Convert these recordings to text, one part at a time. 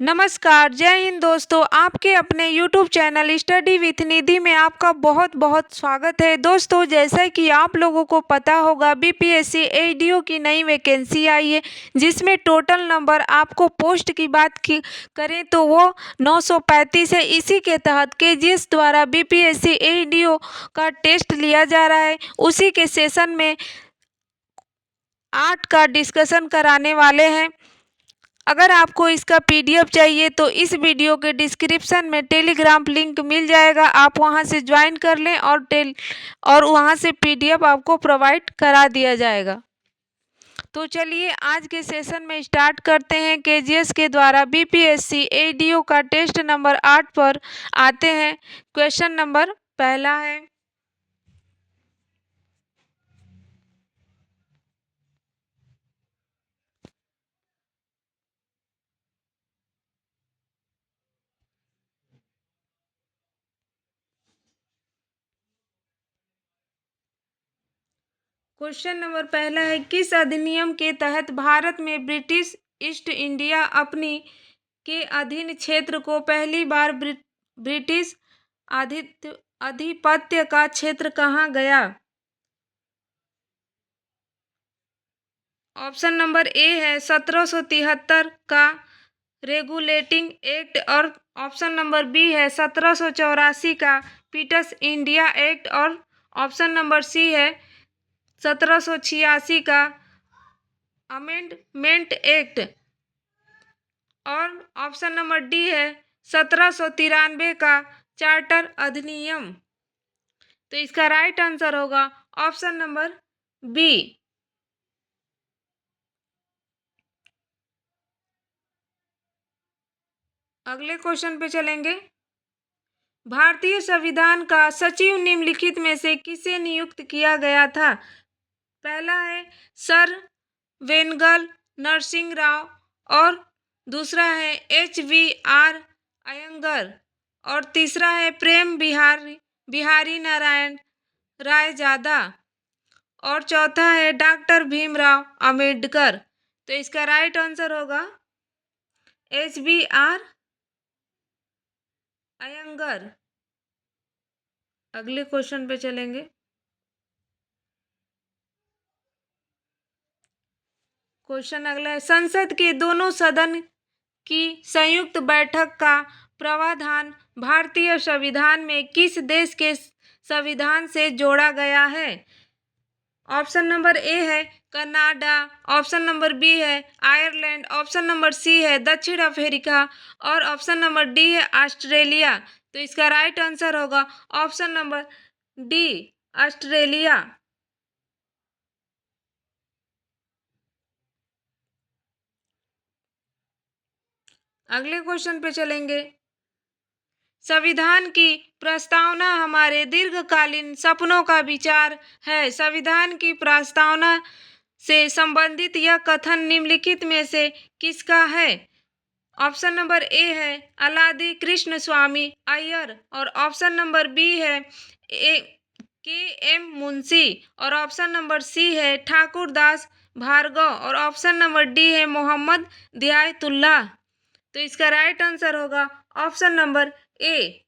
नमस्कार, जय हिंद दोस्तों। आपके अपने YouTube चैनल स्टडी विथ निधि में आपका बहुत बहुत स्वागत है। दोस्तों, जैसा कि आप लोगों को पता होगा, बीपीएससी एडीओ की नई वैकेंसी आई है, जिसमें टोटल नंबर आपको पोस्ट की बात की करें तो वो 935 है। इसी के तहत केजीएस द्वारा बीपीएससी एडीओ का टेस्ट लिया जा रहा है। उसी के सेशन में 8 का डिस्कशन कराने वाले हैं। अगर आपको इसका पीडीएफ चाहिए तो इस वीडियो के डिस्क्रिप्शन में टेलीग्राम लिंक मिल जाएगा, आप वहां से ज्वाइन कर लें और वहां से पीडीएफ आपको प्रोवाइड करा दिया जाएगा। तो चलिए आज के सेशन में स्टार्ट करते हैं। केजीएस के द्वारा बीपीएससी एडीओ का टेस्ट नंबर 8 पर आते हैं। क्वेश्चन नंबर पहला है, क्वेश्चन नंबर पहला है, किस अधिनियम के तहत भारत में ब्रिटिश ईस्ट इंडिया कंपनी के अधीन क्षेत्र को पहली बार ब्रिटिश आधिपत्य का क्षेत्र कहा गया? ऑप्शन नंबर ए है 1773 का रेगुलेटिंग एक्ट, और ऑप्शन नंबर बी है 1784 का पीटस इंडिया एक्ट, और ऑप्शन नंबर सी है 1786 का अमेंडमेंट एक्ट, और ऑप्शन नंबर डी है 1793 का चार्टर अधिनियम। तो इसका राइट आंसर होगा ऑप्शन नंबर बी। अगले क्वेश्चन पे चलेंगे। भारतीय संविधान का सचिव निम्नलिखित में से किसे नियुक्त किया गया था? पहला है सर वेंगल नरसिंह राव, और दूसरा है HVR अयंगर, और तीसरा है प्रेम बिहारी नारायण रायजादा, और चौथा है डॉक्टर भीमराव अंबेडकर। तो इसका राइट आंसर होगा HVR अयंगर। अगले क्वेश्चन पे चलेंगे। क्वेश्चन अगला है, संसद के दोनों सदन की संयुक्त बैठक का प्रावधान भारतीय संविधान में किस देश के संविधान से जोड़ा गया है? ऑप्शन नंबर ए है कनाडा, ऑप्शन नंबर बी है आयरलैंड, ऑप्शन नंबर सी है दक्षिण अफ्रीका, और ऑप्शन नंबर डी है ऑस्ट्रेलिया। तो इसका राइट आंसर होगा ऑप्शन नंबर डी, ऑस्ट्रेलिया। अगले क्वेश्चन पे चलेंगे। संविधान की प्रस्तावना हमारे दीर्घकालीन सपनों का विचार है। संविधान की प्रस्तावना से संबंधित यह कथन निम्नलिखित में से किसका है? ऑप्शन नंबर ए है अलादी कृष्ण स्वामी अय्यर, और ऑप्शन नंबर बी है KM मुंशी, और ऑप्शन नंबर सी है ठाकुर दास भार्गव, और ऑप्शन नंबर डी है मोहम्मद दियायतुल्लाह। तो इसका राइट आंसर होगा ऑप्शन नंबर ए,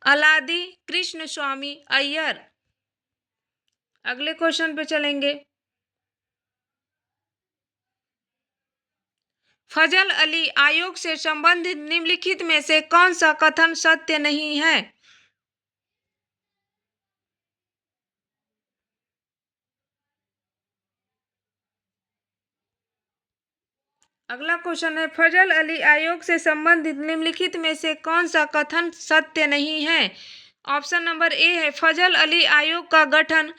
अलादी कृष्ण स्वामी अय्यर। अगले क्वेश्चन पे चलेंगे। फजल अली आयोग से संबंधित निम्नलिखित में से कौन सा कथन सत्य नहीं है? अगला क्वेश्चन है, फजल अली आयोग से संबंधित निम्नलिखित में से कौन सा कथन सत्य नहीं है? ऑप्शन नंबर ए है फजल अली आयोग का गठन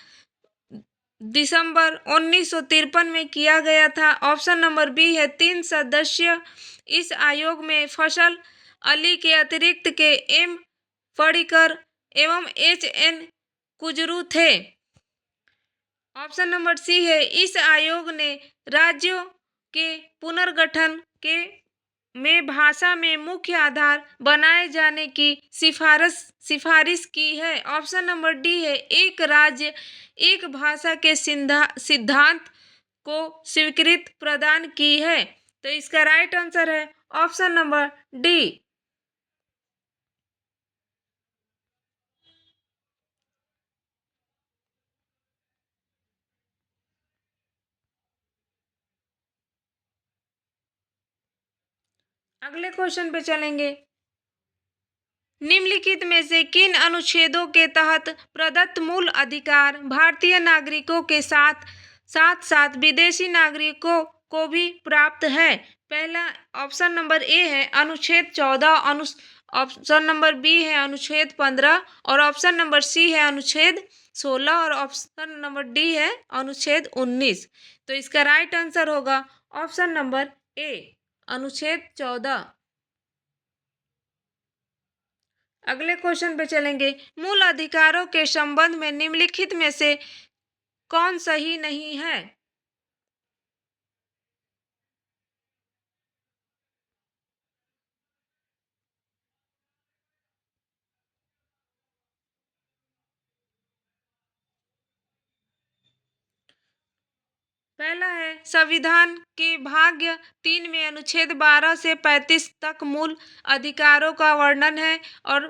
दिसंबर 1953 में किया गया था। ऑप्शन नंबर बी है 3 सदस्य इस आयोग में फजल अली के अतिरिक्त के एम पडिक्कर एवं HN कुजरू थे। ऑप्शन नंबर सी है इस आयोग ने राज्यों के पुनर्गठन के में भाषा में मुख्य आधार बनाए जाने की सिफारिश की है। ऑप्शन नंबर डी है एक राज्य एक भाषा के सिद्धांत को स्वीकृति प्रदान की है। तो इसका राइट आंसर है ऑप्शन नंबर डी। अगले क्वेश्चन पे चलेंगे। निम्नलिखित में से किन अनुच्छेदों के तहत प्रदत्त मूल अधिकार भारतीय नागरिकों के साथ साथ साथ विदेशी नागरिकों को भी प्राप्त है? पहला ऑप्शन नंबर ए है अनुच्छेद 14, ऑप्शन नंबर बी है अनुच्छेद 15 और ऑप्शन नंबर सी है अनुच्छेद 16 और ऑप्शन नंबर डी है अनुच्छेद 19। तो इसका राइट आंसर होगा ऑप्शन नंबर ए, अनुच्छेद 14। अगले क्वेश्चन पे चलेंगे। मूल अधिकारों के संबंध में निम्नलिखित में से कौन सही नहीं है? पहला है संविधान के भाग 3 में अनुच्छेद 12 से 35 तक मूल अधिकारों का वर्णन है और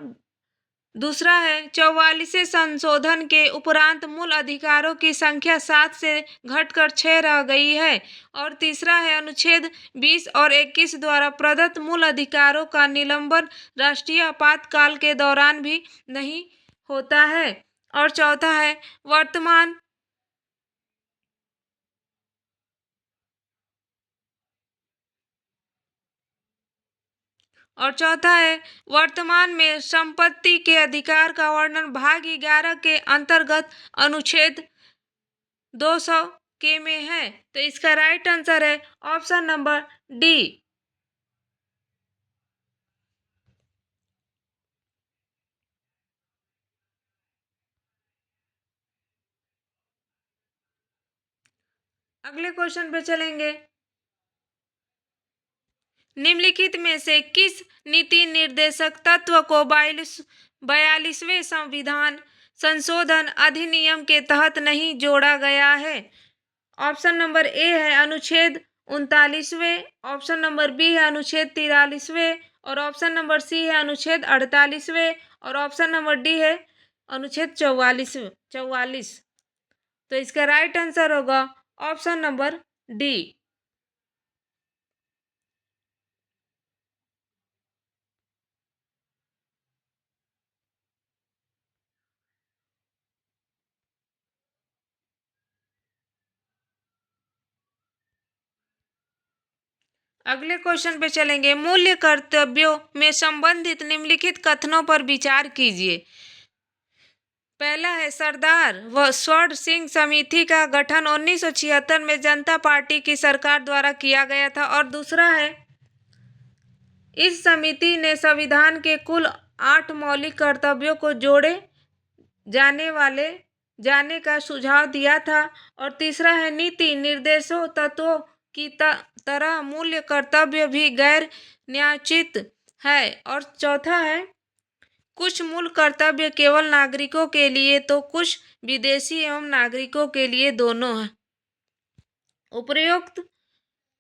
दूसरा है 44वें संशोधन के उपरांत मूल अधिकारों की संख्या 7 से घटकर 6 रह गई है और तीसरा है अनुच्छेद 20 और 21 द्वारा प्रदत्त मूल अधिकारों का निलंबन राष्ट्रीय आपातकाल के दौरान भी नहीं होता है और चौथा है वर्तमान में संपत्ति के अधिकार का वर्णन भाग 11 के अंतर्गत अनुच्छेद 200 के में है। तो इसका राइट आंसर है ऑप्शन नंबर डी। अगले क्वेश्चन पे चलेंगे। निम्नलिखित में से किस नीति निर्देशक तत्व को 42वें संविधान संशोधन अधिनियम के तहत नहीं जोड़ा गया है? ऑप्शन नंबर ए है अनुच्छेद 39वें, ऑप्शन नंबर बी है अनुच्छेद 43वें और ऑप्शन नंबर सी है अनुच्छेद 48वें और ऑप्शन नंबर डी है अनुच्छेद 44। तो इसका राइट आंसर होगा ऑप्शन नंबर डी। अगले क्वेश्चन पे चलेंगे। मूल्य कर्तव्यों में संबंधित निम्नलिखित कथनों पर विचार कीजिए। पहला है सरदार व स्वर्ण सिंह समिति का गठन 1976 में जनता पार्टी की सरकार द्वारा किया गया था और दूसरा है इस समिति ने संविधान के कुल 8 मौलिक कर्तव्यों को जोड़े जाने का सुझाव दिया था और तीसरा है नीति निर्देशों तत्वों की तरह मूल्य कर्तव्य भी गैर न्यायोचित है और चौथा है कुछ मूल कर्तव्य केवल नागरिकों के लिए तो कुछ विदेशी एवं नागरिकों के लिए दोनों है। उपरोक्त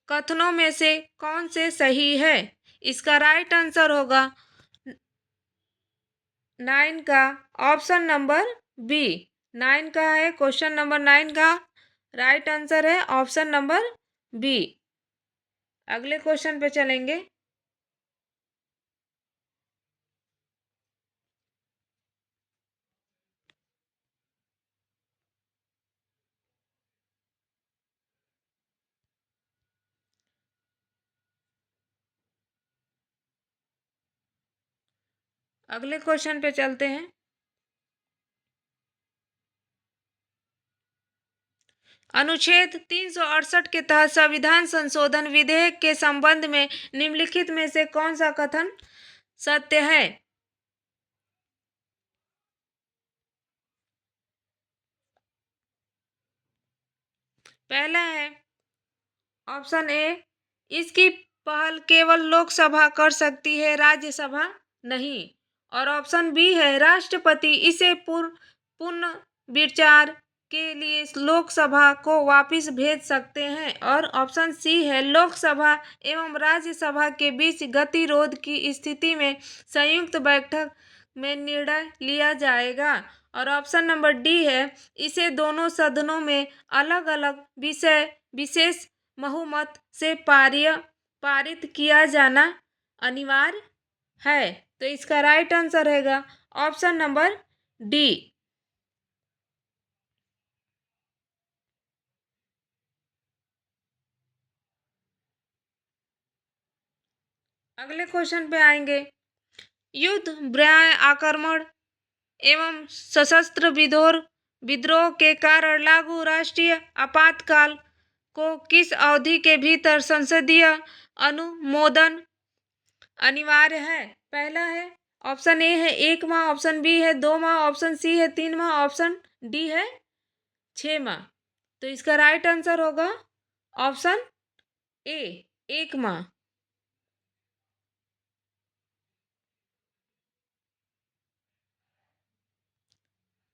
कथनों में से कौन से सही है? इसका राइट आंसर होगा 9 का ऑप्शन नंबर बी। 9 का है क्वेश्चन नंबर 9 का राइट आंसर है ऑप्शन नंबर बी। अगले क्वेश्चन पे चलेंगे। अगले क्वेश्चन पे चलते हैं। अनुच्छेद 368 के तहत संविधान संशोधन विधेयक के संबंध में निम्नलिखित में से कौन सा कथन सत्य है? पहला है ऑप्शन ए, इसकी पहल केवल लोकसभा कर सकती है, राज्यसभा नहीं। और ऑप्शन बी है राष्ट्रपति इसे पुनर्विचार के लिए लोकसभा को वापस भेज सकते हैं। और ऑप्शन सी है लोकसभा एवं राज्यसभा के बीच गतिरोध की स्थिति में संयुक्त बैठक में निर्णय लिया जाएगा। और ऑप्शन नंबर डी है इसे दोनों सदनों में अलग अलग विषय विशेष बहुमत से पारित किया जाना अनिवार्य है। तो इसका राइट आंसर रहेगा ऑप्शन नंबर डी। अगले क्वेश्चन पे आएंगे। युद्ध, बाह्य आक्रमण एवं सशस्त्र विद्रोह के कारण लागू राष्ट्रीय आपातकाल को किस अवधि के भीतर संसदीय अनुमोदन अनिवार्य है? पहला है ऑप्शन ए है 1 माह, ऑप्शन बी है 2 माह, ऑप्शन सी है 3 माह, ऑप्शन डी है 6 माह। तो इसका राइट आंसर होगा ऑप्शन ए 1 माह।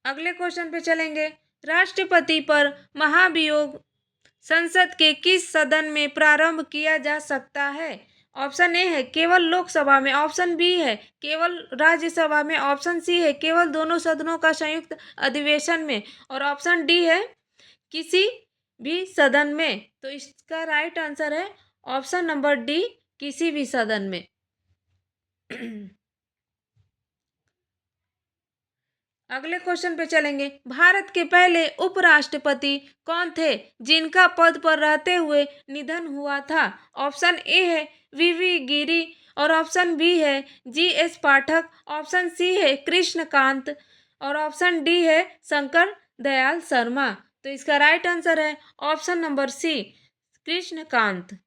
अगले क्वेश्चन पे चलेंगे। राष्ट्रपति पर महाभियोग संसद के किस सदन में प्रारंभ किया जा सकता है? ऑप्शन ए है केवल लोकसभा में, ऑप्शन बी है केवल राज्यसभा में, ऑप्शन सी है केवल दोनों सदनों का संयुक्त अधिवेशन में, और ऑप्शन डी है किसी भी सदन में। तो इसका राइट आंसर है ऑप्शन नंबर डी किसी भी सदन में। अगले क्वेश्चन पे चलेंगे। भारत के पहले उपराष्ट्रपति कौन थे जिनका पद पर रहते हुए निधन हुआ था? ऑप्शन ए है वीवी गिरी, और ऑप्शन बी है जीएस पाठक, ऑप्शन सी है कृष्णकांत, और ऑप्शन डी है शंकर दयाल शर्मा। तो इसका राइट आंसर है ऑप्शन नंबर सी कृष्णकांत।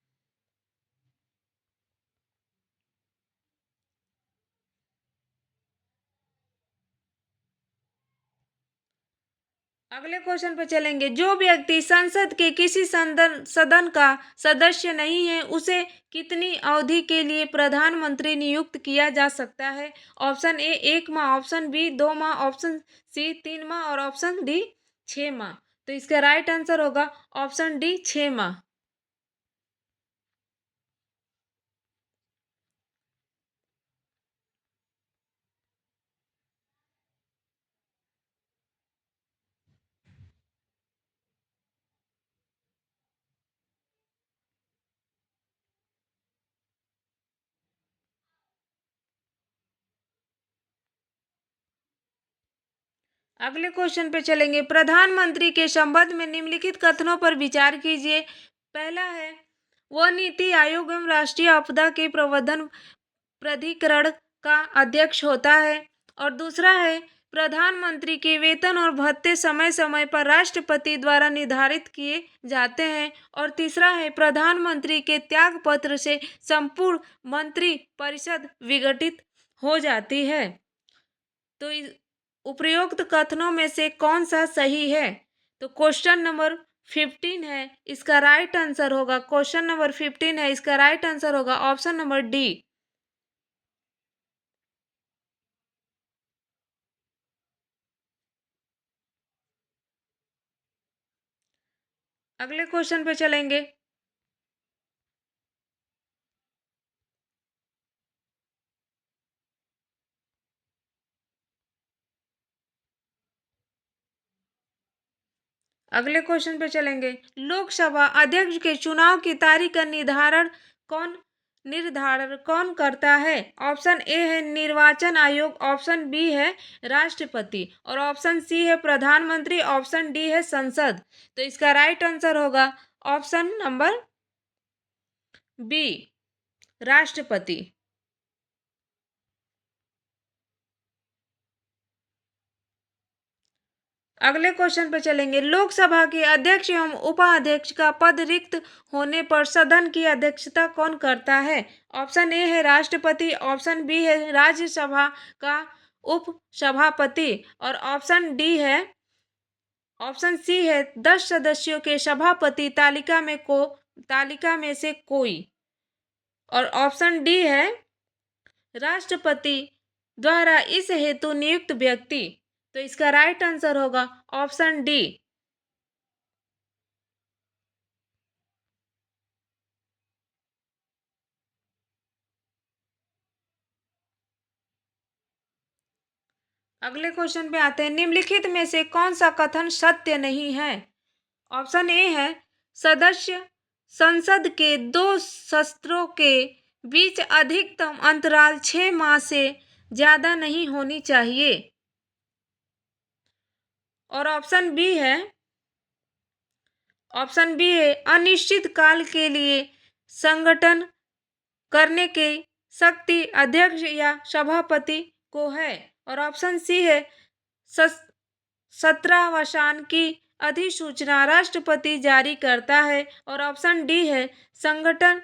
अगले क्वेश्चन पे चलेंगे। जो व्यक्ति संसद के किसी सदन का सदस्य नहीं है उसे कितनी अवधि के लिए प्रधानमंत्री नियुक्त किया जा सकता है? ऑप्शन ए 1 माह, ऑप्शन बी 2 माह, ऑप्शन सी 3 माह, और ऑप्शन डी 6 माह। तो इसका राइट आंसर होगा ऑप्शन डी 6 माह। अगले क्वेश्चन पे चलेंगे। प्रधानमंत्री के संबंध में निम्नलिखित कथनों पर विचार कीजिए। पहला है वह नीति आयोग एवं राष्ट्रीय आपदा के प्रबंधन प्राधिकरण का अध्यक्ष होता है। और दूसरा है प्रधानमंत्री के वेतन और भत्ते समय समय पर राष्ट्रपति द्वारा निर्धारित किए जाते हैं। और तीसरा है प्रधानमंत्री के त्याग पत्र से संपूर्ण मंत्री परिषद विघटित हो जाती है। तो उपरोक्त कथनों में से कौन सा सही है? तो क्वेश्चन नंबर 15 है इसका राइट आंसर होगा, क्वेश्चन नंबर 15 है इसका राइट आंसर होगा ऑप्शन नंबर डी। अगले क्वेश्चन पे चलेंगे। अगले क्वेश्चन पे चलेंगे। लोकसभा अध्यक्ष के चुनाव की तारीख का निर्धारण कौन करता है? ऑप्शन ए है निर्वाचन आयोग, ऑप्शन बी है राष्ट्रपति, और ऑप्शन सी है प्रधानमंत्री, ऑप्शन डी है संसद। तो इसका राइट आंसर होगा ऑप्शन नंबर बी राष्ट्रपति। अगले क्वेश्चन पे चलेंगे। लोकसभा के अध्यक्ष एवं उपाध्यक्ष का पद रिक्त होने पर सदन की अध्यक्षता कौन करता है? ऑप्शन ए है राष्ट्रपति, ऑप्शन बी है राज्यसभा का उपसभापति, और ऑप्शन डी है ऑप्शन सी है 10 सदस्यों के सभापति तालिका में से कोई, और ऑप्शन डी है राष्ट्रपति द्वारा इस हेतु नियुक्त व्यक्ति। तो इसका राइट आंसर होगा ऑप्शन डी अगले क्वेश्चन पे आते हैं, निम्नलिखित में से कौन सा कथन सत्य नहीं है? ऑप्शन ए है, सदस्य संसद के दो सत्रों के बीच अधिकतम अंतराल 6 माह से ज्यादा नहीं होनी चाहिए। और ऑप्शन बी है, अनिश्चित काल के लिए संगठन करने की शक्ति अध्यक्ष या सभापति को है। और ऑप्शन सी है, 17वां की अधिसूचना राष्ट्रपति जारी करता है। और ऑप्शन डी है, संगठन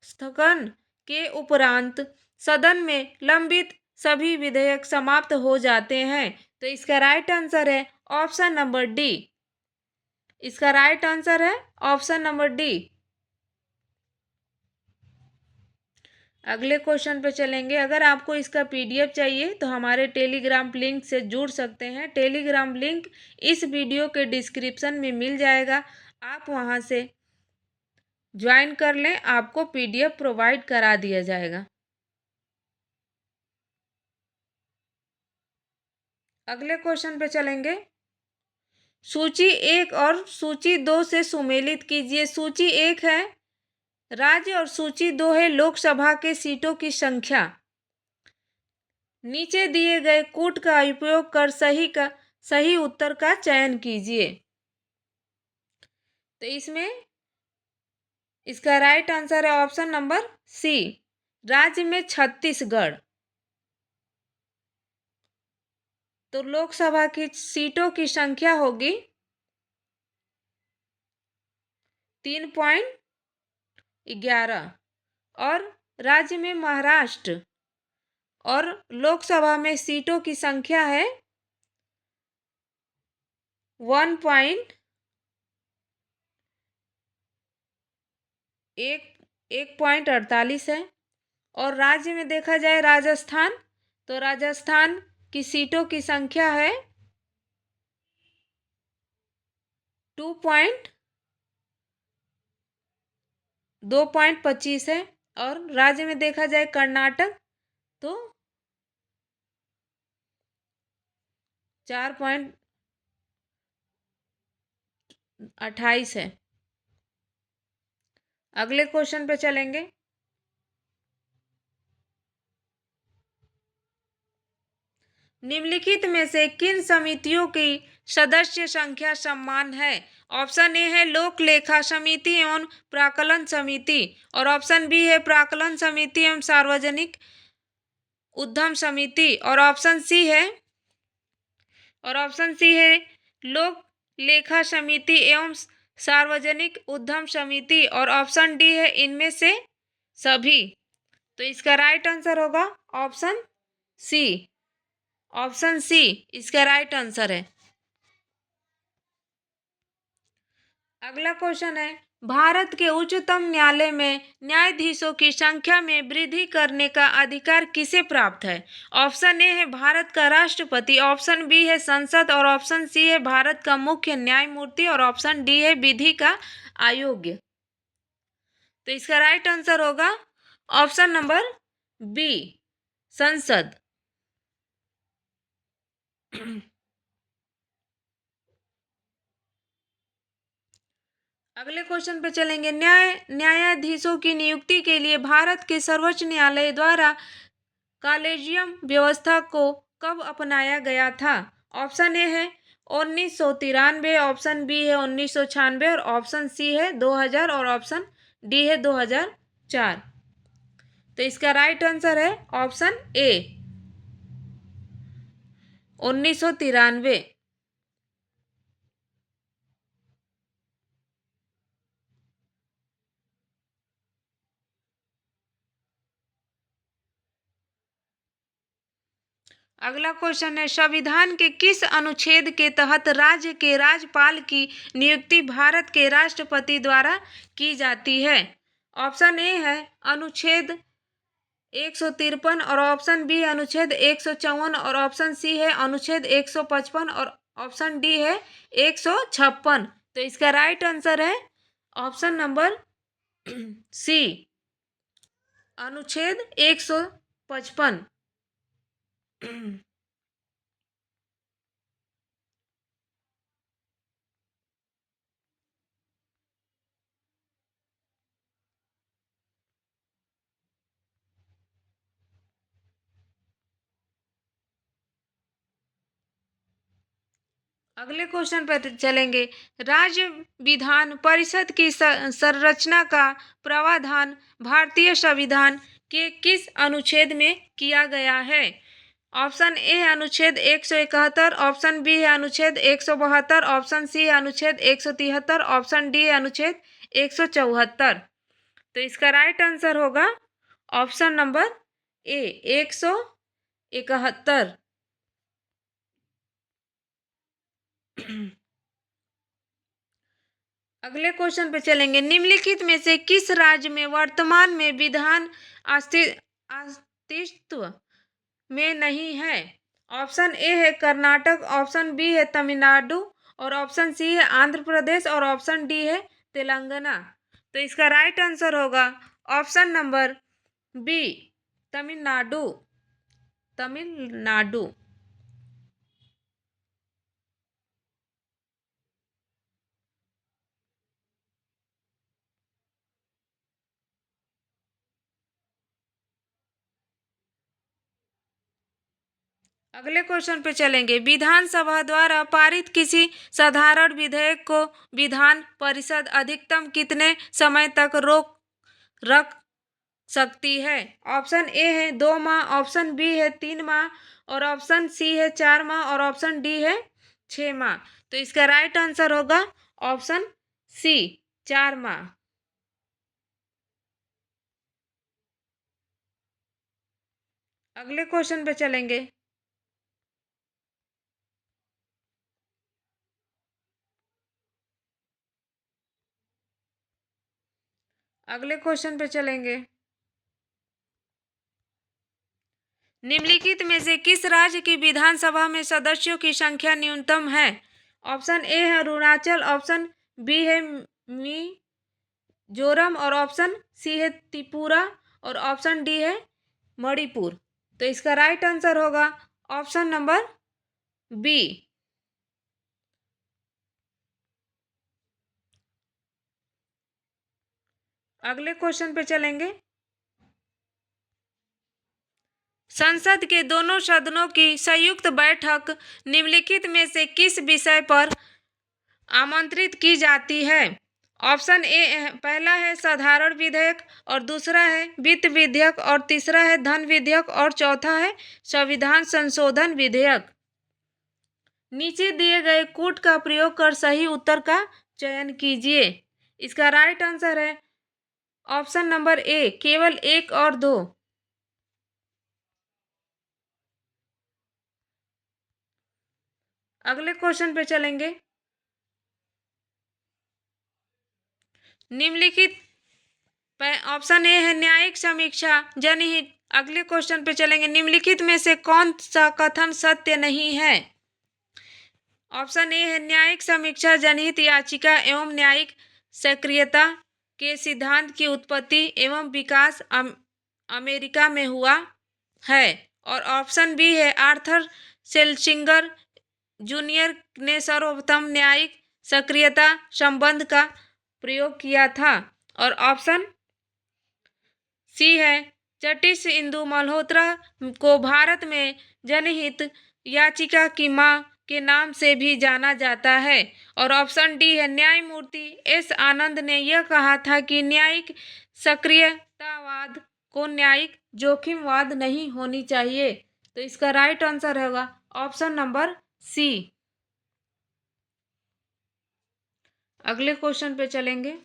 स्थगन के उपरांत सदन में लंबित सभी विधेयक समाप्त हो जाते हैं। तो इसका राइट आंसर है ऑप्शन नंबर डी। इसका राइट आंसर है ऑप्शन नंबर डी। अगले क्वेश्चन पे चलेंगे। अगर आपको इसका पीडीएफ चाहिए तो हमारे टेलीग्राम लिंक से जुड़ सकते हैं। टेलीग्राम लिंक इस वीडियो के डिस्क्रिप्शन में मिल जाएगा, आप वहां से ज्वाइन कर लें, आपको पीडीएफ प्रोवाइड करा दिया जाएगा। अगले क्वेश्चन पे चलेंगे। सूची 1 और सूची 2 से सुमेलित कीजिए। सूची 1 है राज्य और सूची 2 है लोकसभा के सीटों की संख्या। नीचे दिए गए कूट का उपयोग कर सही उत्तर का चयन कीजिए। तो इसमें इसका राइट आंसर है ऑप्शन नंबर सी, राज्य में छत्तीसगढ़। तो लोकसभा की सीटों की संख्या होगी 3.11 और राज्य में महाराष्ट्र। और लोकसभा में सीटों की संख्या है 1.48 है। और राज्य में देखा जाए राजस्थान, तो राजस्थान की सीटों की संख्या है 2.25 है। और राज्य में देखा जाए कर्नाटक तो 4.28 है। अगले क्वेश्चन पे चलेंगे। निम्नलिखित में से किन समितियों की सदस्य संख्या समान है? ऑप्शन ए है लोक लेखा समिति एवं प्राक्कलन समिति। और ऑप्शन बी है प्राक्कलन समिति एवं सार्वजनिक उद्यम समिति। और ऑप्शन सी है लोक लेखा समिति एवं सार्वजनिक उद्यम समिति। और ऑप्शन डी है इनमें से सभी। तो इसका राइट आंसर होगा ऑप्शन सी। ऑप्शन सी इसका राइट आंसर है। अगला क्वेश्चन है, भारत के उच्चतम न्यायालय में न्यायाधीशों की संख्या में वृद्धि करने का अधिकार किसे प्राप्त है? ऑप्शन ए है भारत का राष्ट्रपति। ऑप्शन बी है संसद। और ऑप्शन सी है भारत का मुख्य न्यायमूर्ति। और ऑप्शन डी है विधि का आयोग। तो इसका राइट आंसर होगा ऑप्शन नंबर बी, संसद। अगले क्वेश्चन पे चलेंगे। न्यायाधीशों की नियुक्ति के लिए भारत के सर्वोच्च न्यायालय द्वारा कॉलेजियम व्यवस्था को कब अपनाया गया था? ऑप्शन ए है 1993, ऑप्शन बी है 1996 और ऑप्शन सी है 2000 और ऑप्शन डी है 2004। तो इसका राइट आंसर है ऑप्शन ए, 1993। अगला क्वेश्चन है, संविधान के किस अनुच्छेद के तहत राज्य के राज्यपाल की नियुक्ति भारत के राष्ट्रपति द्वारा की जाती है? ऑप्शन ए है अनुच्छेद 153 और ऑप्शन बी अनुच्छेद 154 और ऑप्शन सी है अनुच्छेद 155 और ऑप्शन डी है 156। तो इसका राइट आंसर है ऑप्शन नंबर सी, अनुच्छेद 155। अगले क्वेश्चन पर चलेंगे। राज्य विधान परिषद की संरचना का प्रावधान भारतीय संविधान के किस अनुच्छेद में किया गया है? ऑप्शन ए है अनुच्छेद 171, ऑप्शन बी है अनुच्छेद 172, ऑप्शन सी है अनुच्छेद 173, ऑप्शन डी है अनुच्छेद 174। तो इसका राइट आंसर होगा ऑप्शन नंबर ए 171। अगले क्वेश्चन पे चलेंगे। निम्नलिखित में से किस राज्य में वर्तमान में विधान अस्तित्व में नहीं है? ऑप्शन ए है कर्नाटक, ऑप्शन बी है तमिलनाडु, और ऑप्शन सी है आंध्र प्रदेश, और ऑप्शन डी है तेलंगाना। तो इसका राइट आंसर होगा option number B Tamil Nadu. Tamil Nadu. अगले क्वेश्चन पे चलेंगे। विधानसभा द्वारा पारित किसी साधारण विधेयक को विधान परिषद अधिकतम कितने समय तक रोक रख सकती है? ऑप्शन ए है 2 माह, ऑप्शन बी है 3 माह, और ऑप्शन सी है 4 माह, और ऑप्शन डी है 6 माह। तो इसका राइट आंसर होगा ऑप्शन सी 4 माह। अगले क्वेश्चन पे चलेंगे। अगले क्वेश्चन पे चलेंगे। निम्नलिखित में से किस राज्य की विधानसभा में सदस्यों की संख्या न्यूनतम है? ऑप्शन ए है अरुणाचल, ऑप्शन बी है मिजोरम, और ऑप्शन सी है त्रिपुरा, और ऑप्शन डी है मणिपुर। तो इसका राइट आंसर होगा ऑप्शन नंबर बी। अगले क्वेश्चन पे चलेंगे। संसद के दोनों सदनों की संयुक्त बैठक निम्नलिखित में से किस विषय पर आमंत्रित की जाती है? ऑप्शन ए पहला है साधारण विधेयक, और दूसरा है वित्त विधेयक, और तीसरा है धन विधेयक, और चौथा है संविधान संशोधन विधेयक। नीचे दिए गए कूट का प्रयोग कर सही उत्तर का चयन कीजिए। इसका राइट आंसर है ऑप्शन नंबर ए केवल 1 और 2। अगले क्वेश्चन पे चलेंगे। निम्नलिखित ऑप्शन ए है न्यायिक समीक्षा जनहित। अगले क्वेश्चन पे चलेंगे। निम्नलिखित में से कौन सा कथन सत्य नहीं है? ऑप्शन ए है न्यायिक समीक्षा जनहित याचिका एवं न्यायिक सक्रियता के सिद्धांत की उत्पत्ति एवं विकास अमेरिका में हुआ है, और ऑप्शन बी है आर्थर सेल्सिंगर जूनियर ने सर्वप्रथम न्यायिक सक्रियता संबंध का प्रयोग किया था, और ऑप्शन सी है जस्टिस इंदु मल्होत्रा को भारत में जनहित याचिका की मां के नाम से भी जाना जाता है, और ऑप्शन डी है न्यायमूर्ति एस आनंद ने यह कहा था कि न्यायिक सक्रियतावाद को न्यायिक जोखिमवाद नहीं होनी चाहिए। तो इसका राइट आंसर होगा ऑप्शन नंबर सी। अगले क्वेश्चन पे चलेंगे।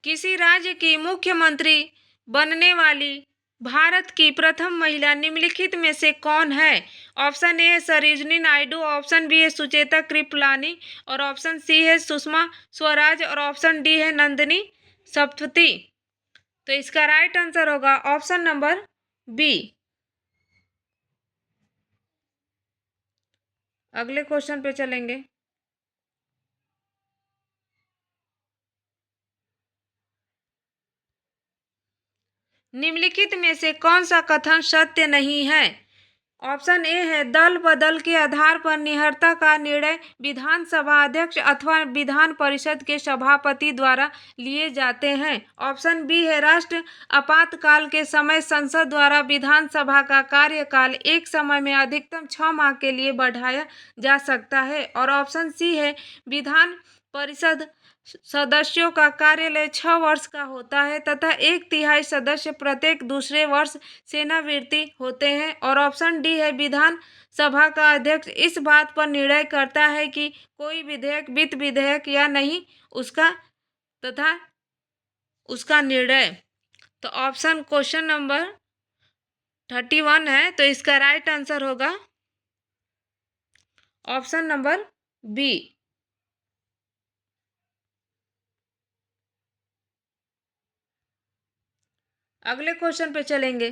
किसी राज्य की मुख्यमंत्री बनने वाली भारत की प्रथम महिला निम्नलिखित में से कौन है? ऑप्शन ए है सरोजिनी नायडू, ऑप्शन बी है सुचेता कृपलानी, और ऑप्शन सी है सुषमा स्वराज, और ऑप्शन डी है नंदिनी सप्तपति। तो इसका राइट आंसर होगा ऑप्शन नंबर बी। अगले क्वेश्चन पे चलेंगे। निम्नलिखित में से कौन सा कथन सत्य नहीं है? ऑप्शन ए है दल बदल के आधार पर निहरता का निर्णय विधानसभा अध्यक्ष अथवा विधान परिषद के सभापति द्वारा लिए जाते हैं। ऑप्शन बी है राष्ट्र आपातकाल के समय संसद द्वारा विधानसभा का कार्यकाल एक समय में अधिकतम 6 माह के लिए बढ़ाया जा सकता है। और ऑप्शन सी है विधान परिषद सदस्यों का कार्यकाल 6 वर्ष का होता है तथा 1/3 सदस्य प्रत्येक दूसरे वर्ष सेवानिवृत्त होते हैं। और ऑप्शन डी है विधान सभा का अध्यक्ष इस बात पर निर्णय करता है कि कोई विधेयक वित्त विधेयक या नहीं उसका तथा उसका निर्णय। तो ऑप्शन क्वेश्चन नंबर 31 है, तो इसका राइट आंसर होगा ऑप्शन नंबर बी। अगले क्वेश्चन पे चलेंगे।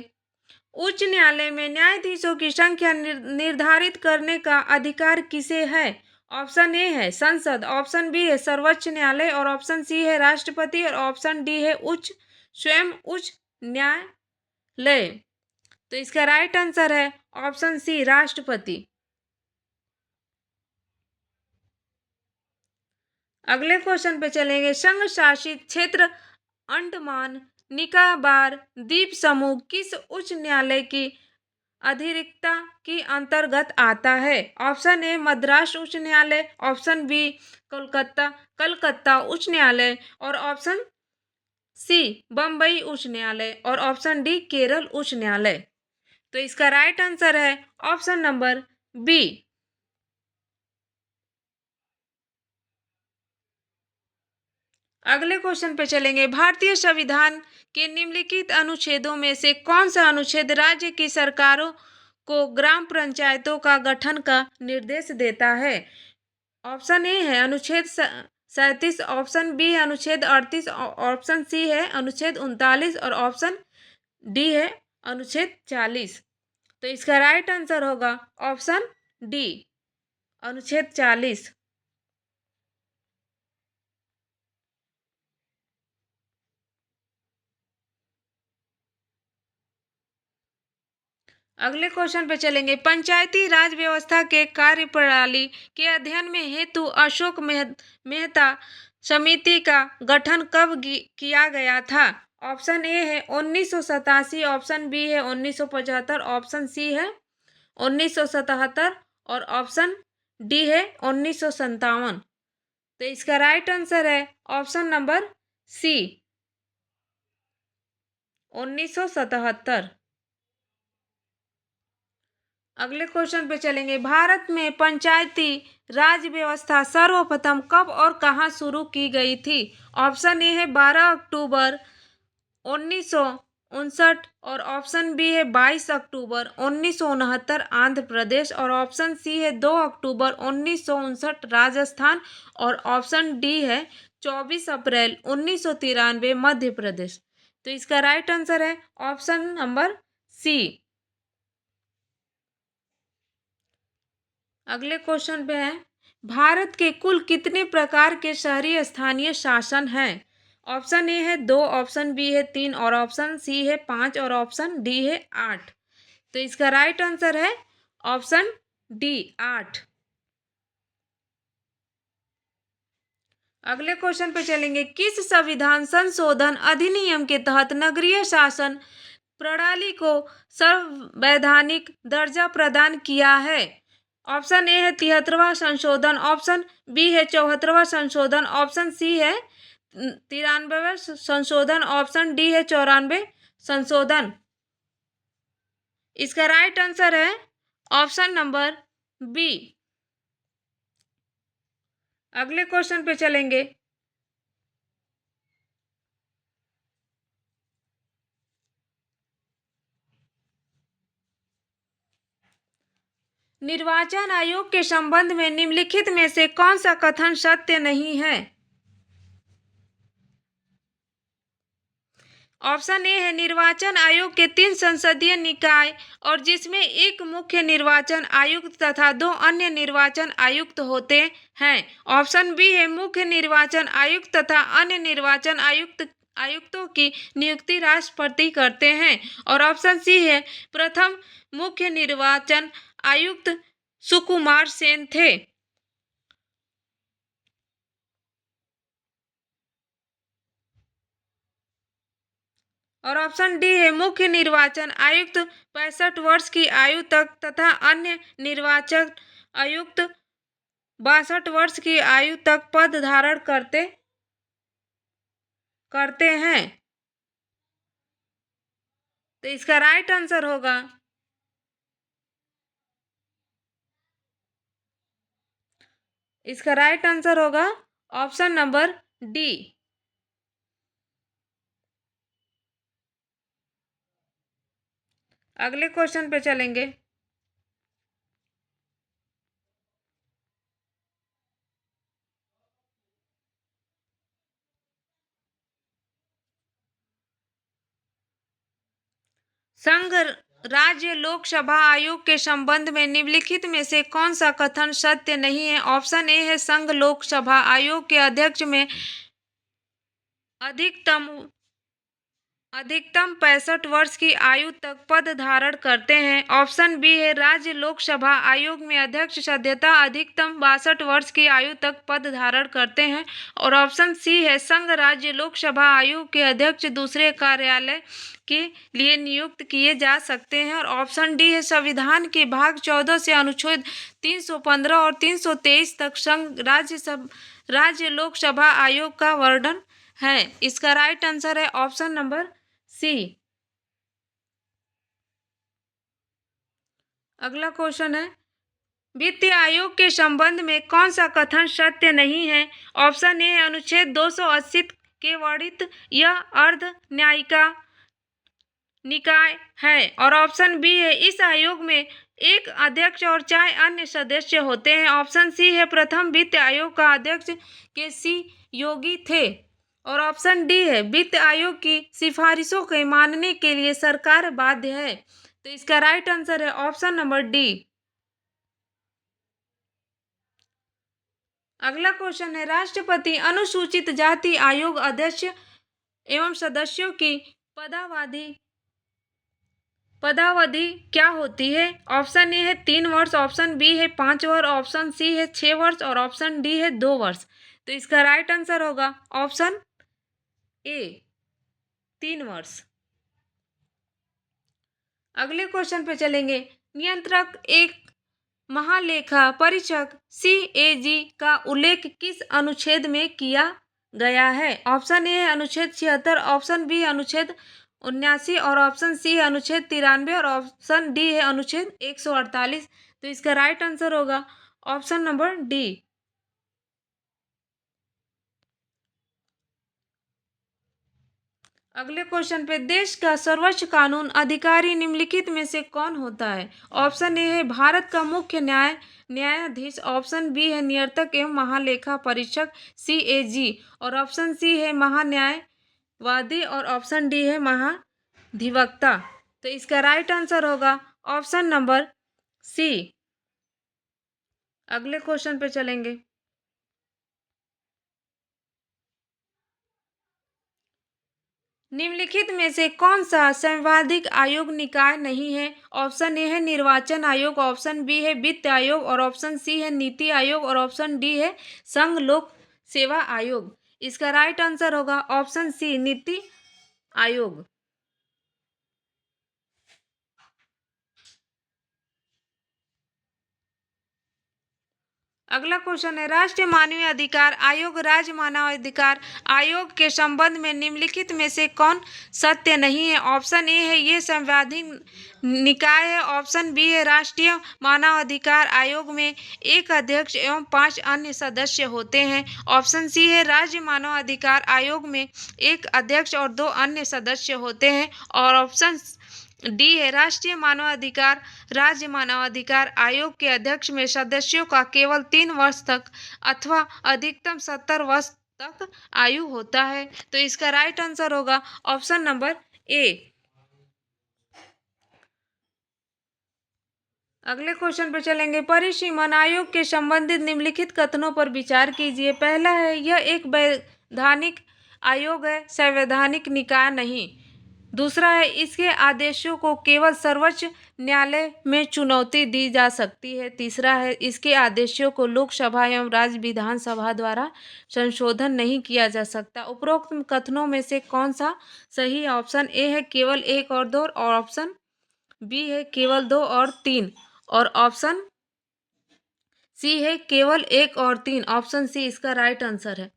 उच्च न्यायालय में न्यायाधीशों की संख्या निर्धारित करने का अधिकार किसे है? ऑप्शन ए है संसद, ऑप्शन बी है सर्वोच्च न्यायालय, और ऑप्शन सी है राष्ट्रपति, और ऑप्शन डी है स्वयं उच्च न्यायालय। तो इसका राइट आंसर है ऑप्शन सी राष्ट्रपति। अगले क्वेश्चन पे चलेंगे। संघ शासित क्षेत्र अंडमान निकोबार द्वीप समूह किस उच्च न्यायालय की अधिरिक्ता के अंतर्गत आता है? ऑप्शन ए मद्रास उच्च न्यायालय, ऑप्शन बी कलकत्ता उच्च न्यायालय, और ऑप्शन सी बम्बई उच्च न्यायालय, और ऑप्शन डी केरल उच्च न्यायालय। तो इसका राइट आंसर है ऑप्शन नंबर बी। अगले क्वेश्चन पे चलेंगे। भारतीय संविधान के निम्नलिखित अनुच्छेदों में से कौन सा अनुच्छेद राज्य की सरकारों को ग्राम पंचायतों का गठन का निर्देश देता है? ऑप्शन ए है अनुच्छेद 37, ऑप्शन बी है अनुच्छेद 38, ऑप्शन सी है अनुच्छेद 39, और ऑप्शन डी है अनुच्छेद 40। तो इसका राइट आंसर होगा ऑप्शन डी अनुच्छेद 40। अगले क्वेश्चन पे चलेंगे। पंचायती राज व्यवस्था के कार्यप्रणाली के अध्ययन में हेतु अशोक मेहता समिति का गठन कब किया गया था? ऑप्शन ए है 1987, ऑप्शन बी है 1975, ऑप्शन सी है 1977, और ऑप्शन डी है 1957। तो इसका राइट आंसर है ऑप्शन नंबर सी 1977। अगले क्वेश्चन पे चलेंगे। भारत में पंचायती राज व्यवस्था सर्वप्रथम कब और कहां शुरू की गई थी? ऑप्शन ए है 12 अक्टूबर 1959, और ऑप्शन बी है 22 अक्टूबर 1969 आंध्र प्रदेश, और ऑप्शन सी है 2 अक्टूबर 1959 राजस्थान, और ऑप्शन डी है 24 अप्रैल 1993 मध्य प्रदेश। तो इसका राइट आंसर है ऑप्शन नंबर सी। अगले क्वेश्चन पे है। भारत के कुल कितने प्रकार के शहरी स्थानीय शासन हैं? ऑप्शन ए है 2, ऑप्शन बी है 3, और ऑप्शन सी है 5, और ऑप्शन डी है 8। तो इसका राइट आंसर है ऑप्शन डी 8। अगले क्वेश्चन पे चलेंगे। किस संविधान संशोधन अधिनियम के तहत नगरीय शासन प्रणाली को संवैधानिक दर्जा प्रदान किया है? ऑप्शन ए है 73वां संशोधन, ऑप्शन बी है 74वां संशोधन, ऑप्शन सी है 93वां संशोधन, ऑप्शन डी है 94 संशोधन। इसका राइट आंसर है ऑप्शन नंबर बी। अगले क्वेश्चन पे चलेंगे। निर्वाचन आयोग के संबंध में निम्नलिखित में से कौन सा कथन सत्य नहीं है? ऑप्शन ए है निर्वाचन आयोग के 3 संसदीय निकाय और जिसमें एक मुख्य निर्वाचन आयुक्त तथा 2 अन्य निर्वाचन आयुक्त होते हैं। ऑप्शन बी है मुख्य निर्वाचन आयुक्त तथा अन्य निर्वाचन आयुक्तों की नियुक्ति राष्ट्रपति करते हैं। और ऑप्शन सी है प्रथम मुख्य निर्वाचन आयुक्त सुकुमार सेन थे। और ऑप्शन डी है मुख्य निर्वाचन आयुक्त 65 वर्ष की आयु तक तथा अन्य निर्वाचन आयुक्त 62 वर्ष की आयु तक पद धारण करते हैं। तो इसका राइट आंसर होगा ऑप्शन नंबर डी। अगले क्वेश्चन पे चलेंगे। संघ राज्य लोकसभा आयोग के संबंध में निम्नलिखित में से कौन सा कथन सत्य नहीं है। ऑप्शन ए है संघ लोकसभा आयोग के अध्यक्ष में अधिकतम 65 वर्ष की आयु तक पद धारण करते हैं। ऑप्शन बी है राज्य लोकसभा आयोग में अध्यक्ष सदस्यता अधिकतम 62 वर्ष की आयु तक पद धारण करते हैं। और ऑप्शन सी है संघ राज्य लोकसभा आयोग के अध्यक्ष दूसरे कार्यालय के लिए नियुक्त किए जा सकते हैं। और ऑप्शन डी है संविधान के भाग 14 से अनुच्छेद 315 और 323 तक संघ राज्य लोकसभा आयोग का वर्णन है। इसका राइट आंसर है ऑप्शन नंबर सी। अगला क्वेश्चन है वित्त आयोग के संबंध में कौन सा कथन सत्य नहीं है। ऑप्शन ए अनुच्छेद 280 के वर्णित यह अर्ध न्यायिका निकाय है। और ऑप्शन बी है इस आयोग में एक अध्यक्ष और 4 अन्य सदस्य होते हैं। ऑप्शन सी है प्रथम वित्त आयोग का अध्यक्ष के सी योगी थे। और ऑप्शन डी है वित्त आयोग की सिफारिशों के मानने के लिए सरकार बाध्य है। तो इसका राइट आंसर है ऑप्शन नंबर डी। अगला क्वेश्चन है राष्ट्रपति अनुसूचित जाति आयोग अध्यक्ष एवं सदस्यों की पदावधि क्या होती है। ऑप्शन ए है 3 वर्ष, ऑप्शन बी है 5 वर्ष, ऑप्शन सी है 6 वर्ष और ऑप्शन डी है 2 वर्ष। तो इसका राइट आंसर होगा ऑप्शन ए 3 वर्ष। अगले क्वेश्चन पे चलेंगे नियंत्रक एक महालेखा परीक्षक CAG का उल्लेख किस अनुच्छेद में किया गया है। ऑप्शन ए है अनुच्छेद 76, ऑप्शन बी अनुच्छेद 79 और ऑप्शन सी है अनुच्छेद 93 और ऑप्शन डी है अनुच्छेद 148। तो इसका राइट आंसर होगा ऑप्शन नंबर डी। अगले क्वेश्चन पे देश का सर्वोच्च कानून अधिकारी निम्नलिखित में से कौन होता है। ऑप्शन ए है भारत का मुख्य न्यायाधीश, ऑप्शन बी है नियंत्रक एवं महालेखा परीक्षक CAG और ऑप्शन सी है महान्यायवादी और ऑप्शन डी है महाधिवक्ता। तो इसका राइट आंसर होगा ऑप्शन नंबर सी। अगले क्वेश्चन पे चलेंगे निम्नलिखित में से कौन सा संवैधानिक आयोग निकाय नहीं है। ऑप्शन ए है निर्वाचन आयोग, ऑप्शन बी है वित्त आयोग और ऑप्शन सी है नीति आयोग और ऑप्शन डी है संघ लोक सेवा आयोग। इसका राइट आंसर होगा ऑप्शन सी नीति आयोग। अगला क्वेश्चन है राष्ट्रीय मानवीय अधिकार आयोग राज्य मानवाधिकार आयोग के संबंध में निम्नलिखित में से कौन सत्य नहीं है। ऑप्शन ए है ये संवैधानिक निकाय है, ऑप्शन बी है राष्ट्रीय मानवाधिकार आयोग में एक अध्यक्ष एवं 5 अन्य सदस्य होते हैं, ऑप्शन सी है राज्य मानवाधिकार आयोग में एक अध्यक्ष और 2 अन्य सदस्य होते हैं और ऑप्शन डी है राष्ट्रीय मानवाधिकार राज्य मानवाधिकार आयोग के अध्यक्ष में सदस्यों का केवल 3 वर्ष तक अथवा अधिकतम 70 वर्ष तक आयु होता है। तो इसका राइट आंसर होगा ऑप्शन नंबर ए। अगले क्वेश्चन पर चलेंगे परिसीमन आयोग के संबंधित निम्नलिखित कथनों पर विचार कीजिए। पहला है यह एक वैधानिक आयोग है, संवैधानिक निकाय नहीं। दूसरा है, इसके आदेशों को केवल सर्वोच्च न्यायालय में चुनौती दी जा सकती है। तीसरा है, इसके आदेशों को लोकसभा एवं राज्य विधानसभा द्वारा संशोधन नहीं किया जा सकता। उपरोक्त कथनों में से कौन सा सही है? ऑप्शन ए है केवल 1 और 2, और ऑप्शन बी है केवल 2 और 3, और ऑप्शन सी है केवल 1 और 3। ऑप्शन सी इसका राइट आंसर है।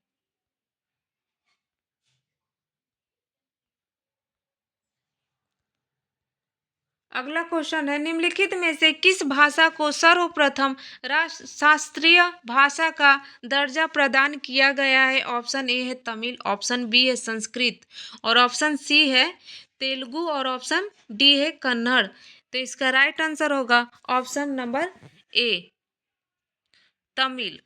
अगला क्वेश्चन है, निम्नलिखित में से किस भाषा को सर्वप्रथम शास्त्रीय भाषा का दर्जा प्रदान किया गया है? ऑप्शन ए है तमिल, ऑप्शन बी है संस्कृत, और ऑप्शन सी है तेलुगु, और ऑप्शन डी है कन्नड़। तो इसका राइट आंसर होगा ऑप्शन नंबर ए, तमिल।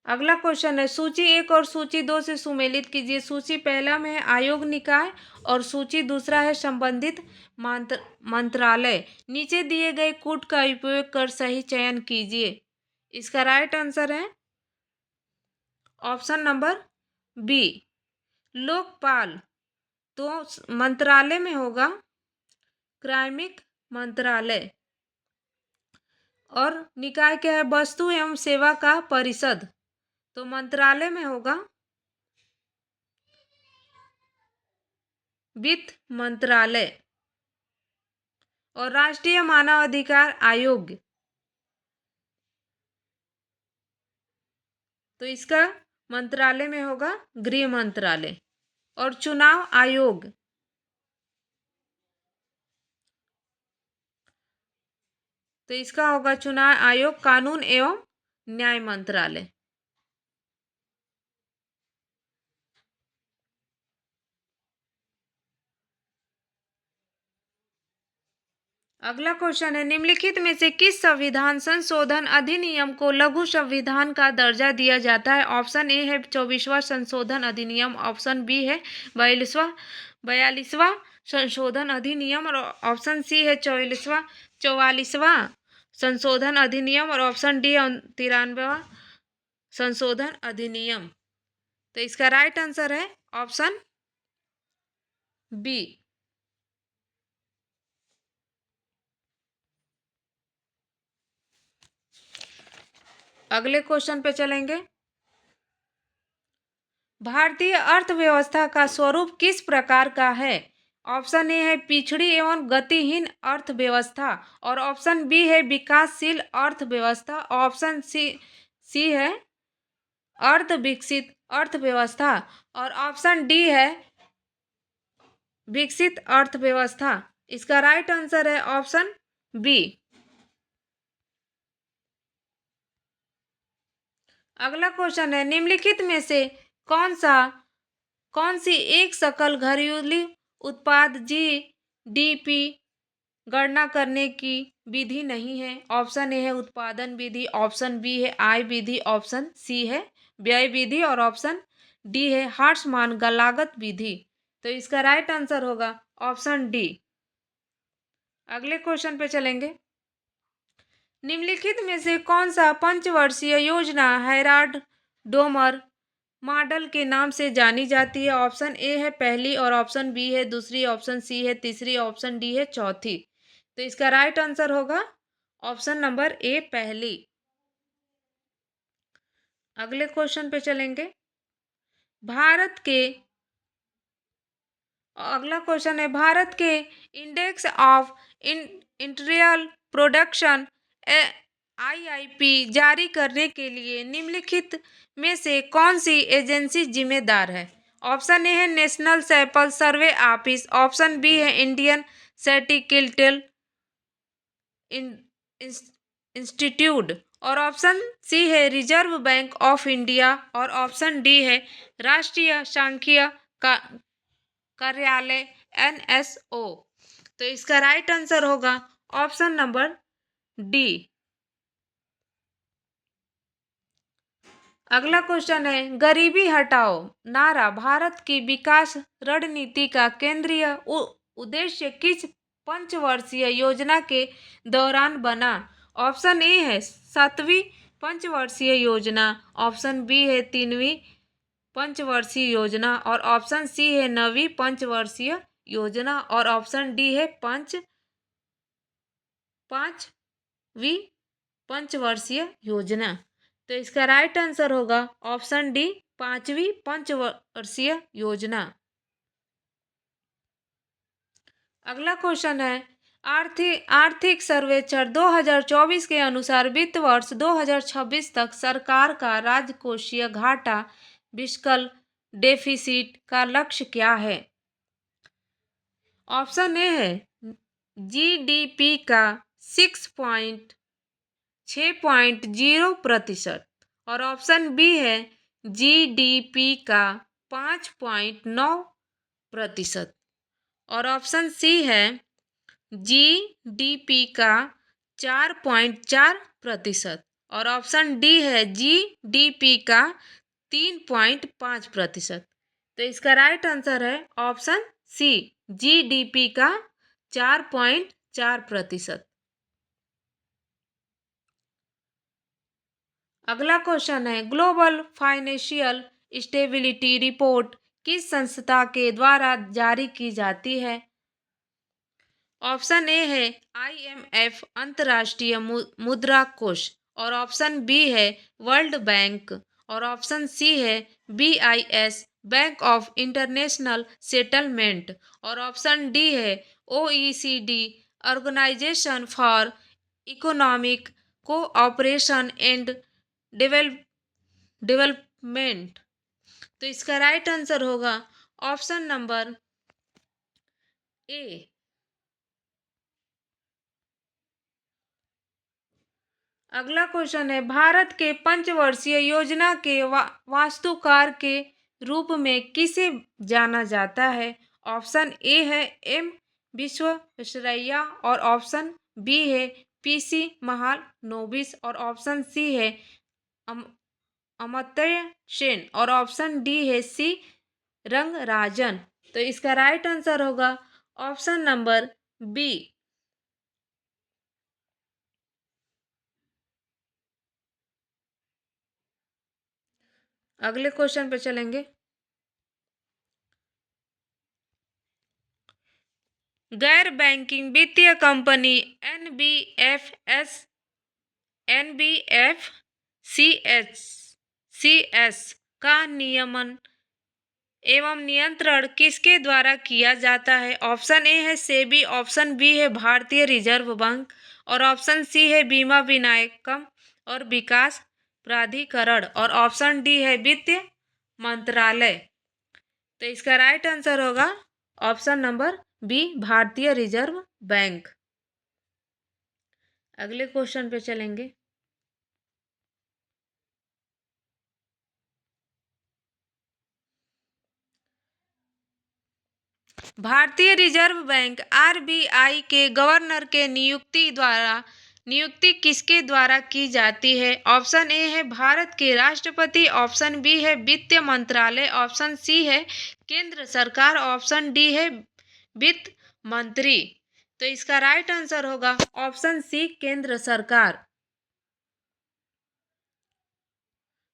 अगला क्वेश्चन है, सूची 1 और सूची 2 से सुमेलित कीजिए। सूची पहला में है आयोग निकाय, और सूची दूसरा है संबंधित मंत्रालय। नीचे दिए गए कूट का उपयोग कर सही चयन कीजिए। इसका राइट आंसर है ऑप्शन नंबर बी, लोकपाल। तो मंत्रालय में होगा कार्मिक मंत्रालय, और निकाय क्या है? वस्तु एवं सेवा का परिषद। तो मंत्रालय में होगा वित्त मंत्रालय, और राष्ट्रीय मानव अधिकार आयोग, तो इसका मंत्रालय में होगा गृह मंत्रालय। और चुनाव आयोग, तो इसका होगा चुनाव आयोग कानून एवं न्याय मंत्रालय। अगला क्वेश्चन है, निम्नलिखित में से किस संविधान संशोधन अधिनियम को लघु संविधान का दर्जा दिया जाता है? ऑप्शन ए है 24वां संशोधन अधिनियम, ऑप्शन बी है 42वां संशोधन अधिनियम, और ऑप्शन सी है 44वां संशोधन अधिनियम, और ऑप्शन डी 93वां संशोधन अधिनियम। तो इसका राइट आंसर है ऑप्शन बी। अगले क्वेश्चन पे चलेंगे। भारतीय अर्थव्यवस्था का स्वरूप किस प्रकार का है? ऑप्शन ए है पिछड़ी एवं गतिहीन अर्थव्यवस्था, और ऑप्शन बी है विकासशील अर्थव्यवस्था, ऑप्शन सी है अर्ध विकसित अर्थव्यवस्था, और ऑप्शन डी है विकसित अर्थव्यवस्था। इसका राइट आंसर है ऑप्शन बी। अगला क्वेश्चन है, निम्नलिखित में से कौन सी एक सकल घरेलू उत्पाद जीडीपी गणना करने की विधि नहीं है? ऑप्शन ए है उत्पादन विधि, ऑप्शन बी है आय विधि, ऑप्शन सी है व्यय विधि, और ऑप्शन डी है हार्समान लागत विधि। तो इसका राइट आंसर होगा ऑप्शन डी। अगले क्वेश्चन पे चलेंगे। निम्नलिखित में से कौन सा पंचवर्षीय योजना हैराल्ड डोमर मॉडल के नाम से जानी जाती है? ऑप्शन ए है पहली, और ऑप्शन बी है दूसरी, ऑप्शन सी है तीसरी, ऑप्शन डी है चौथी। तो इसका राइट आंसर होगा ऑप्शन नंबर ए, पहली। अगले क्वेश्चन पे चलेंगे। भारत के अगला क्वेश्चन है, भारत के index of industrial production IIP जारी करने के लिए निम्नलिखित में से कौन सी एजेंसी जिम्मेदार है? ऑप्शन ए है national sample survey office, option B है इंडियन स्टैटिस्टिकल इंस्टीट्यूट, और ऑप्शन सी है रिजर्व बैंक ऑफ इंडिया, और ऑप्शन डी है राष्ट्रीय सांख्यिकी का कार्यालय एनएसओ। तो इसका राइट आंसर होगा ऑप्शन नंबर डी। अगला क्वेश्चन है, गरीबी हटाओ नारा भारत की विकास रणनीति का केंद्रीय उद्देश्य किस पंचवर्षीय योजना के दौरान बना? ऑप्शन ए है 7वीं पंचवर्षीय योजना, ऑप्शन बी है 3वीं पंचवर्षीय योजना और ऑप्शन सी है 9वीं पंचवर्षीय योजना और ऑप्शन डी है पांचवी पंचवर्षीय योजना। तो इसका राइट आंसर होगा ऑप्शन डी, 5वीं पंचवर्षीय योजना। अगला क्वेश्चन है, आर्थिक सर्वेक्षण 2024 के अनुसार वित्त वर्ष 2026 तक सरकार का राजकोषीय घाटा फिस्कल डेफिसिट का लक्ष्य क्या है? ऑप्शन ए है जीडीपी का 6.0% और ऑप्शन बी है जीडीपी का 5.9% और ऑप्शन सी है जीडीपी का 4.4% और ऑप्शन डी है जीडीपी का 3.5%। तो इसका राइट आंसर है ऑप्शन सी, जीडीपी का 4.4%। अगला क्वेश्चन है, ग्लोबल फाइनेंशियल स्टेबिलिटी रिपोर्ट किस संस्था के द्वारा जारी की जाती है? ऑप्शन ए है आईएमएफ अंतर्राष्ट्रीय मुद्रा कोष और ऑप्शन बी है वर्ल्ड बैंक और ऑप्शन सी है BIS bank of international settlement और ऑप्शन डी है OECD organisation for economic cooperation and development. तो इसका राइट आंसर होगा ऑप्शन नंबर ए। अगला क्वेश्चन है, भारत के पंचवर्षीय योजना के वास्तुकार के रूप में किसे जाना जाता है? ऑप्शन ए है एम विश्वेश्वरैया और ऑप्शन बी है पीसी महालनोबिस और ऑप्शन सी है अमर्त्य सेन और ऑप्शन डी है सी रंगराजन। तो इसका राइट आंसर होगा ऑप्शन नंबर बी। अगले क्वेश्चन पे चलेंगे। गैर बैंकिंग वित्तीय कंपनी एनबीएफसीएस का नियमन एवं नियंत्रण किसके द्वारा किया जाता है? ऑप्शन ए है सेबी, ऑप्शन बी है भारतीय रिजर्व बैंक और ऑप्शन सी है बीमा विनियामक और विकास प्राधिकरण और ऑप्शन डी है वित्त मंत्रालय। तो इसका राइट आंसर होगा ऑप्शन नंबर बी, भारतीय रिजर्व बैंक। अगले क्वेश्चन पे चलेंगे। भारतीय रिजर्व बैंक आरबीआई के गवर्नर के नियुक्ति किसके द्वारा की जाती है? ऑप्शन ए है भारत के राष्ट्रपति, ऑप्शन बी है वित्त मंत्रालय, ऑप्शन सी है केंद्र सरकार, ऑप्शन डी है वित्त मंत्री। तो इसका राइट आंसर होगा ऑप्शन सी, केंद्र सरकार।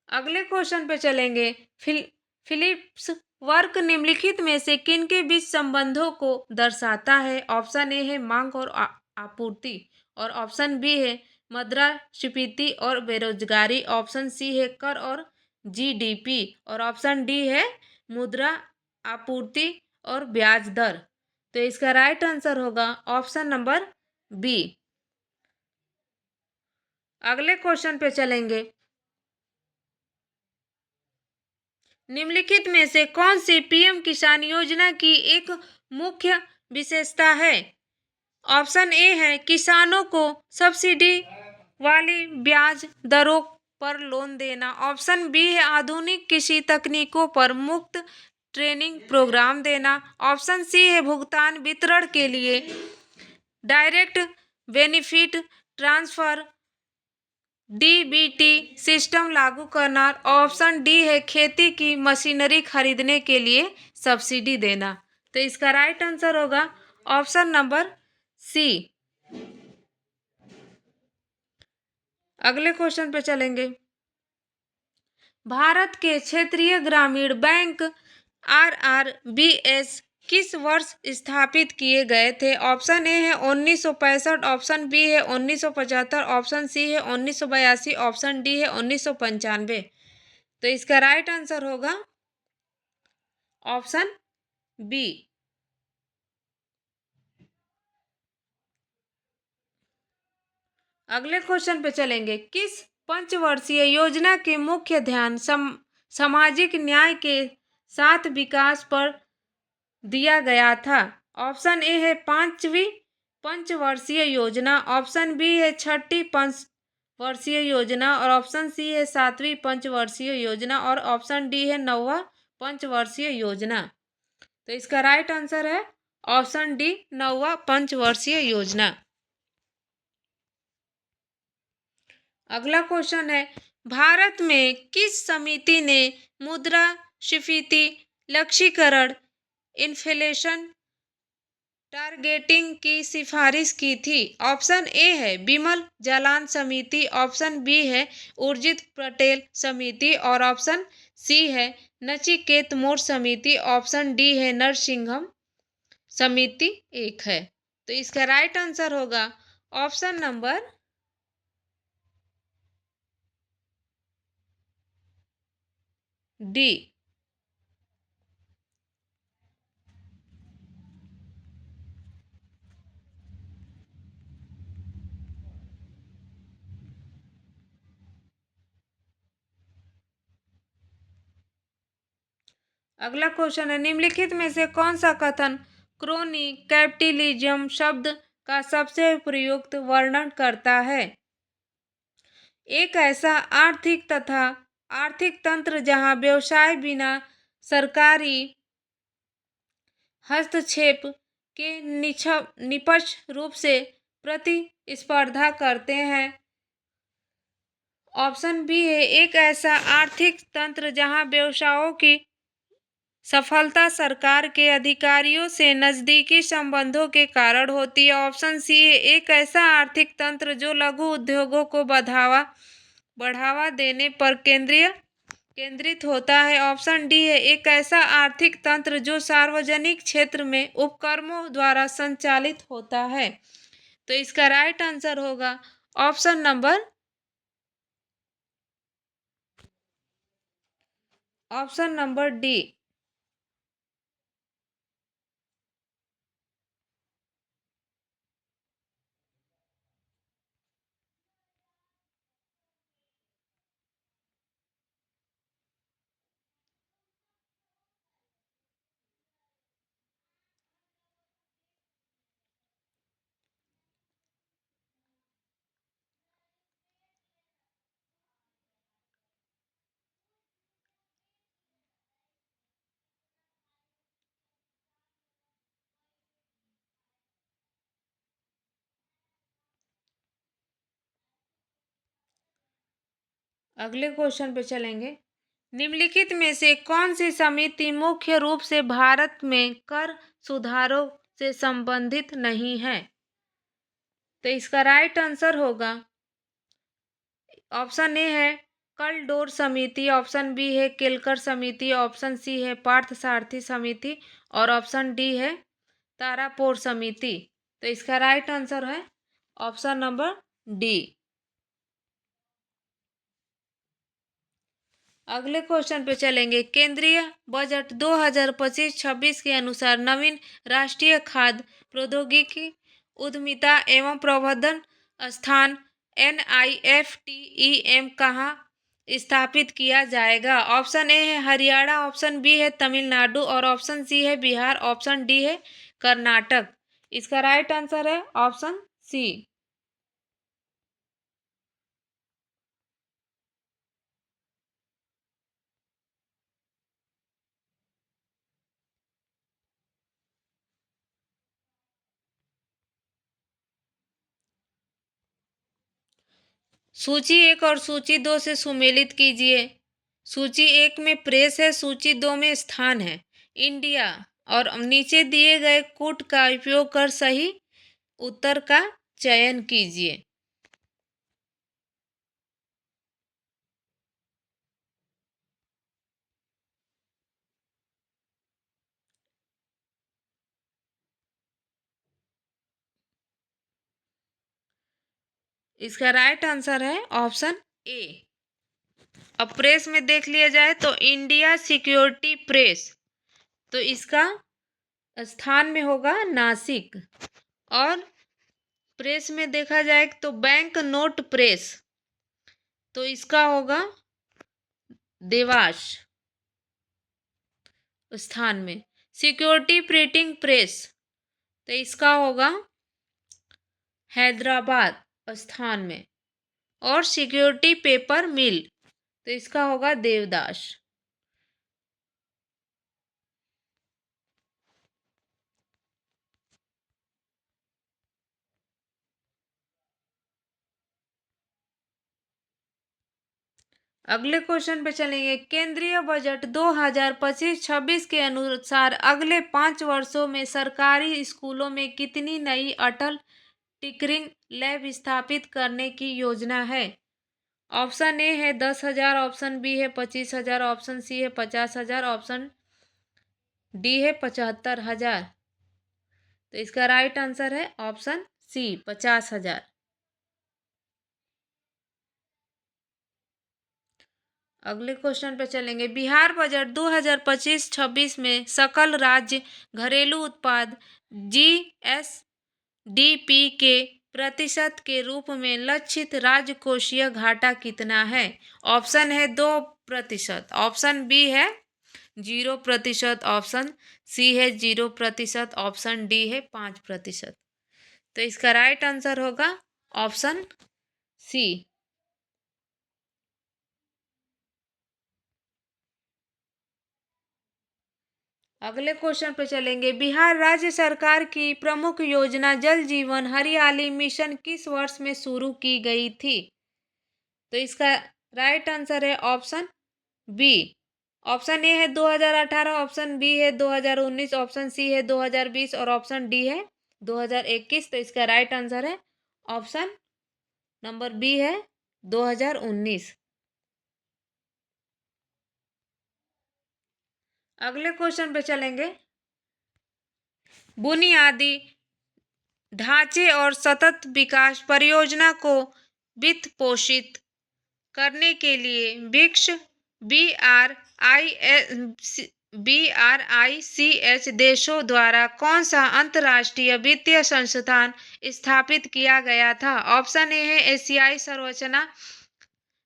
अगले क्वेश्चन पे चलेंगे। फिलिप्स वर्क निम्नलिखित में से किनके बीच संबंधों को दर्शाता है? ऑप्शन ए है मांग और आपूर्ति और ऑप्शन बी है मुद्रास्फीति और बेरोजगारी, ऑप्शन सी है कर और जीडीपी और ऑप्शन डी है मुद्रा आपूर्ति और ब्याज दर। तो इसका राइट आंसर होगा ऑप्शन नंबर बी। अगले क्वेश्चन पे चलेंगे। निम्नलिखित में से कौन सी पीएम किसान योजना की एक मुख्य विशेषता है? ऑप्शन ए है किसानों को सब्सिडी वाली ब्याज दरों पर लोन देना, ऑप्शन बी है आधुनिक कृषि तकनीकों पर मुफ्त ट्रेनिंग प्रोग्राम देना, ऑप्शन सी है भुगतान वितरण के लिए direct benefit transfer DBT system लागू करना और ऑप्शन डी है खेती की मशीनरी खरीदने के लिए सब्सिडी देना। तो इसका राइट आंसर होगा ऑप्शन नंबर सी। अगले क्वेश्चन पे चलेंगे। भारत के क्षेत्रीय ग्रामीण बैंक आरआरबीएस किस वर्ष स्थापित किए गए थे? ऑप्शन ए है 1965, ऑप्शन बी है 1975, ऑप्शन सी है 1982, ऑप्शन डी है 1995। तो इसका राइट आंसर होगा ऑप्शन बी। अगले क्वेश्चन पे चलेंगे। किस पंचवर्षीय योजना के मुख्य ध्यान सामाजिक न्याय के साथ विकास पर दिया गया था? ऑप्शन ए है पांचवी पंचवर्षीय योजना, ऑप्शन बी है छठी पंचवर्षीय योजना और ऑप्शन सी है सातवीं पंचवर्षीय योजना और ऑप्शन डी है नौवा पंचवर्षीय योजना। तो इसका राइट आंसर है ऑप्शन डी, नौवा पंचवर्षीय योजना। अगला क्वेश्चन है। भारत में किस समिति ने मुद्रास्फीति लक्ष्यीकरण इन्फ्लेशन टारगेटिंग की सिफारिश की थी? ऑप्शन ए है बिमल जालान समिति, ऑप्शन बी है उर्जित पटेल समिति और ऑप्शन सी है नचिकेत मोर समिति, ऑप्शन डी है नरसिंघम समिति एक है। तो इसका राइट आंसर होगा ऑप्शन नंबर डी। अगला क्वेश्चन है। निम्नलिखित में से कौन सा कथन क्रोनी कैपिटलिज्म शब्द का सबसे उपयुक्त वर्णन करता है? एक ऐसा आर्थिक तंत्र जहां व्यवसाय बिना सरकारी हस्तक्षेप के निष्पक्ष रूप से प्रतिस्पर्धा करते हैं। ऑप्शन बी है एक ऐसा आर्थिक तंत्र जहां व्यवसायों की सफलता सरकार के अधिकारियों से नजदीकी संबंधों के कारण होती है। ऑप्शन सी है एक ऐसा आर्थिक तंत्र जो लघु उद्योगों को बढ़ावा देने पर केंद्रित होता है। ऑप्शन डी है एक ऐसा आर्थिक तंत्र जो सार्वजनिक क्षेत्र में उपक्रमों द्वारा संचालित होता है। तो इसका राइट आंसर होगा ऑप्शन नंबर डी। अगले क्वेश्चन पे चलेंगे। निम्नलिखित में से कौन सी समिति मुख्य रूप से भारत में कर सुधारों से संबंधित नहीं है? तो इसका राइट आंसर होगा ऑप्शन ए है कलडोर समिति, ऑप्शन बी है केलकर समिति, ऑप्शन सी है पार्थ सारथी समिति और ऑप्शन डी है तारापोर समिति। तो इसका राइट आंसर है ऑप्शन नंबर डी। अगले क्वेश्चन पे चलेंगे। केंद्रीय बजट 2025-26 के अनुसार नवीन राष्ट्रीय खाद्य प्रौद्योगिकी उद्यमिता एवं प्रबंधन स्थान NIFTEM कहाँ स्थापित किया जाएगा? ऑप्शन ए है हरियाणा, ऑप्शन बी है तमिलनाडु और ऑप्शन सी है बिहार, ऑप्शन डी है कर्नाटक। इसका राइट आंसर है ऑप्शन सी। सूची 1 और सूची 2 से सुमेलित कीजिए। सूची 1 में प्रेस है, सूची 2 में स्थान है। इंडिया और नीचे दिए गए कूट का उपयोग कर सही उत्तर का चयन कीजिए। इसका राइट आंसर है ऑप्शन ए। अब प्रेस में देख लिया जाए तो इंडिया सिक्योरिटी प्रेस, तो इसका स्थान में होगा नासिक। और प्रेस में देखा जाए तो बैंक नोट प्रेस, तो इसका होगा देवास स्थान में। सिक्योरिटी प्रिंटिंग प्रेस, तो इसका होगा हैदराबाद स्थान में। और सिक्योरिटी पेपर मिल, तो इसका होगा देवदास। अगले क्वेश्चन पे चलेंगे। केंद्रीय बजट 2025-26 के अनुसार अगले 5 वर्षों में सरकारी स्कूलों में कितनी नई अटल टिंकरिंग लैब स्थापित करने की योजना है? ऑप्शन ए है 10,000, ऑप्शन बी है 25,000, ऑप्शन सी है 50,000, ऑप्शन डी है 75,000। तो इसका राइट आंसर है ऑप्शन सी 50,000। अगले क्वेश्चन पे चलेंगे। बिहार बजट 2025-26 में सकल राज्य घरेलू उत्पाद जीएसडीपी के प्रतिशत के रूप में लक्षित राजकोषीय घाटा कितना है? ऑप्शन है 2%, ऑप्शन बी है 0%, ऑप्शन सी है 0%, ऑप्शन डी है 5%। तो इसका राइट आंसर होगा ऑप्शन सी। अगले क्वेश्चन पे चलेंगे। बिहार राज्य सरकार की प्रमुख योजना जल जीवन हरियाली मिशन किस वर्ष में शुरू की गई थी? तो इसका राइट आंसर है ऑप्शन बी। ऑप्शन ए है 2018, ऑप्शन बी है 2019, ऑप्शन सी है 2020 और ऑप्शन डी है 2021। तो इसका राइट आंसर है ऑप्शन नंबर बी है 2019। अगले क्वेश्चन पे चलेंगे। बुनियादी ढांचे और सतत विकास परियोजना को वित्त पोषित करने के लिए ब्रिक्स BRICS देशों द्वारा कौन सा अंतर्राष्ट्रीय वित्तीय संस्थान स्थापित किया गया था? ऑप्शन ए है एशियाई संरचना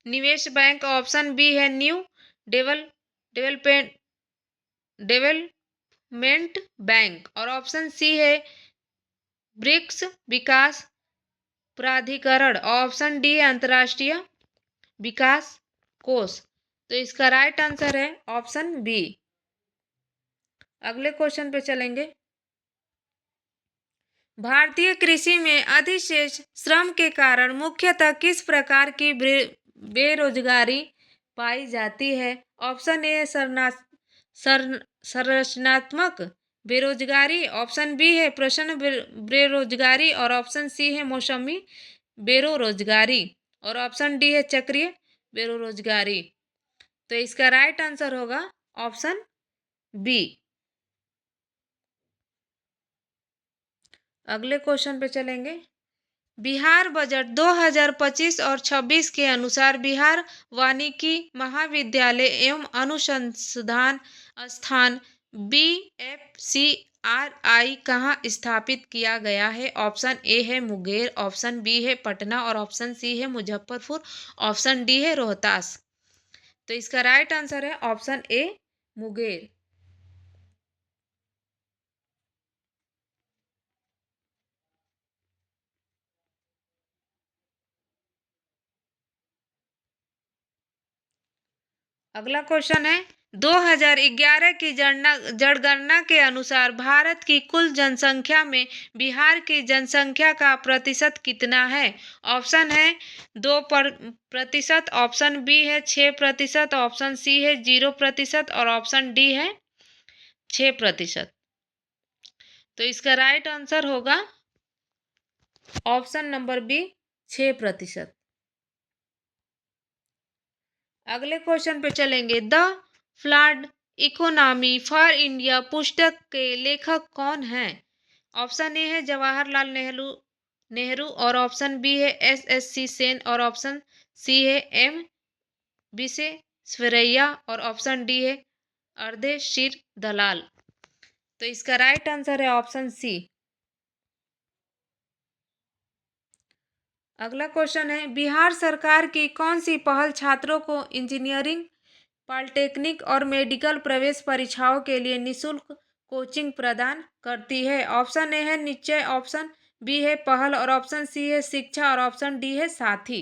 निवेश बैंक, ऑप्शन बी है न्यू डेवलपमेंट डेवलपमेंट बैंक और ऑप्शन सी है ब्रिक्स विकास प्राधिकरण, ऑप्शन डी अंतर्राष्ट्रीय विकास कोष। तो इसका राइट आंसर है ऑप्शन बी। अगले क्वेश्चन पे चलेंगे। भारतीय कृषि में अधिशेष श्रम के कारण मुख्यतः किस प्रकार की बेरोजगारी पाई जाती है? ऑप्शन ए संरचनात्मक बेरोजगारी, ऑप्शन बी है प्रश्न बेरोजगारी और ऑप्शन सी है मौसमी बेरोजगारी और ऑप्शन डी है चक्रीय बेरोजगारी। तो इसका राइट आंसर होगा ऑप्शन बी। अगले क्वेश्चन पे चलेंगे। बिहार बजट 2025 और 26 के अनुसार बिहार वानिकी महाविद्यालय एवं अनुसंधान स्थान BFCRI कहाँ स्थापित किया गया है? ऑप्शन ए है मुंगेर, ऑप्शन बी है पटना और ऑप्शन सी है मुजफ्फरपुर, ऑप्शन डी है रोहतास। तो इसका राइट आंसर है ऑप्शन ए मुंगेर। अगला क्वेश्चन है। 2011 की जनगणना के अनुसार भारत की कुल जनसंख्या में बिहार की जनसंख्या का प्रतिशत कितना है? ऑप्शन है 2%, ऑप्शन बी है 6%, ऑप्शन सी है 0% और ऑप्शन डी है 6%। तो इसका राइट आंसर होगा ऑप्शन नंबर बी 6%। अगले क्वेश्चन पे चलेंगे। The flood economy for India पुस्तक के लेखक कौन हैं? ऑप्शन ए है जवाहरलाल नेहरू और ऑप्शन बी है एस सेन और ऑप्शन सी है एम विश्वेश्वरैया और ऑप्शन डी है अर्धेशीर दलाल। तो इसका राइट आंसर है ऑप्शन सी। अगला क्वेश्चन है बिहार सरकार की कौन सी पहल छात्रों को इंजीनियरिंग, पॉलिटेक्निक और मेडिकल प्रवेश परीक्षाओं के लिए निशुल्क कोचिंग प्रदान करती है? ऑप्शन ए है निश्चय, ऑप्शन बी है पहल और ऑप्शन सी है शिक्षा और ऑप्शन डी है साथी।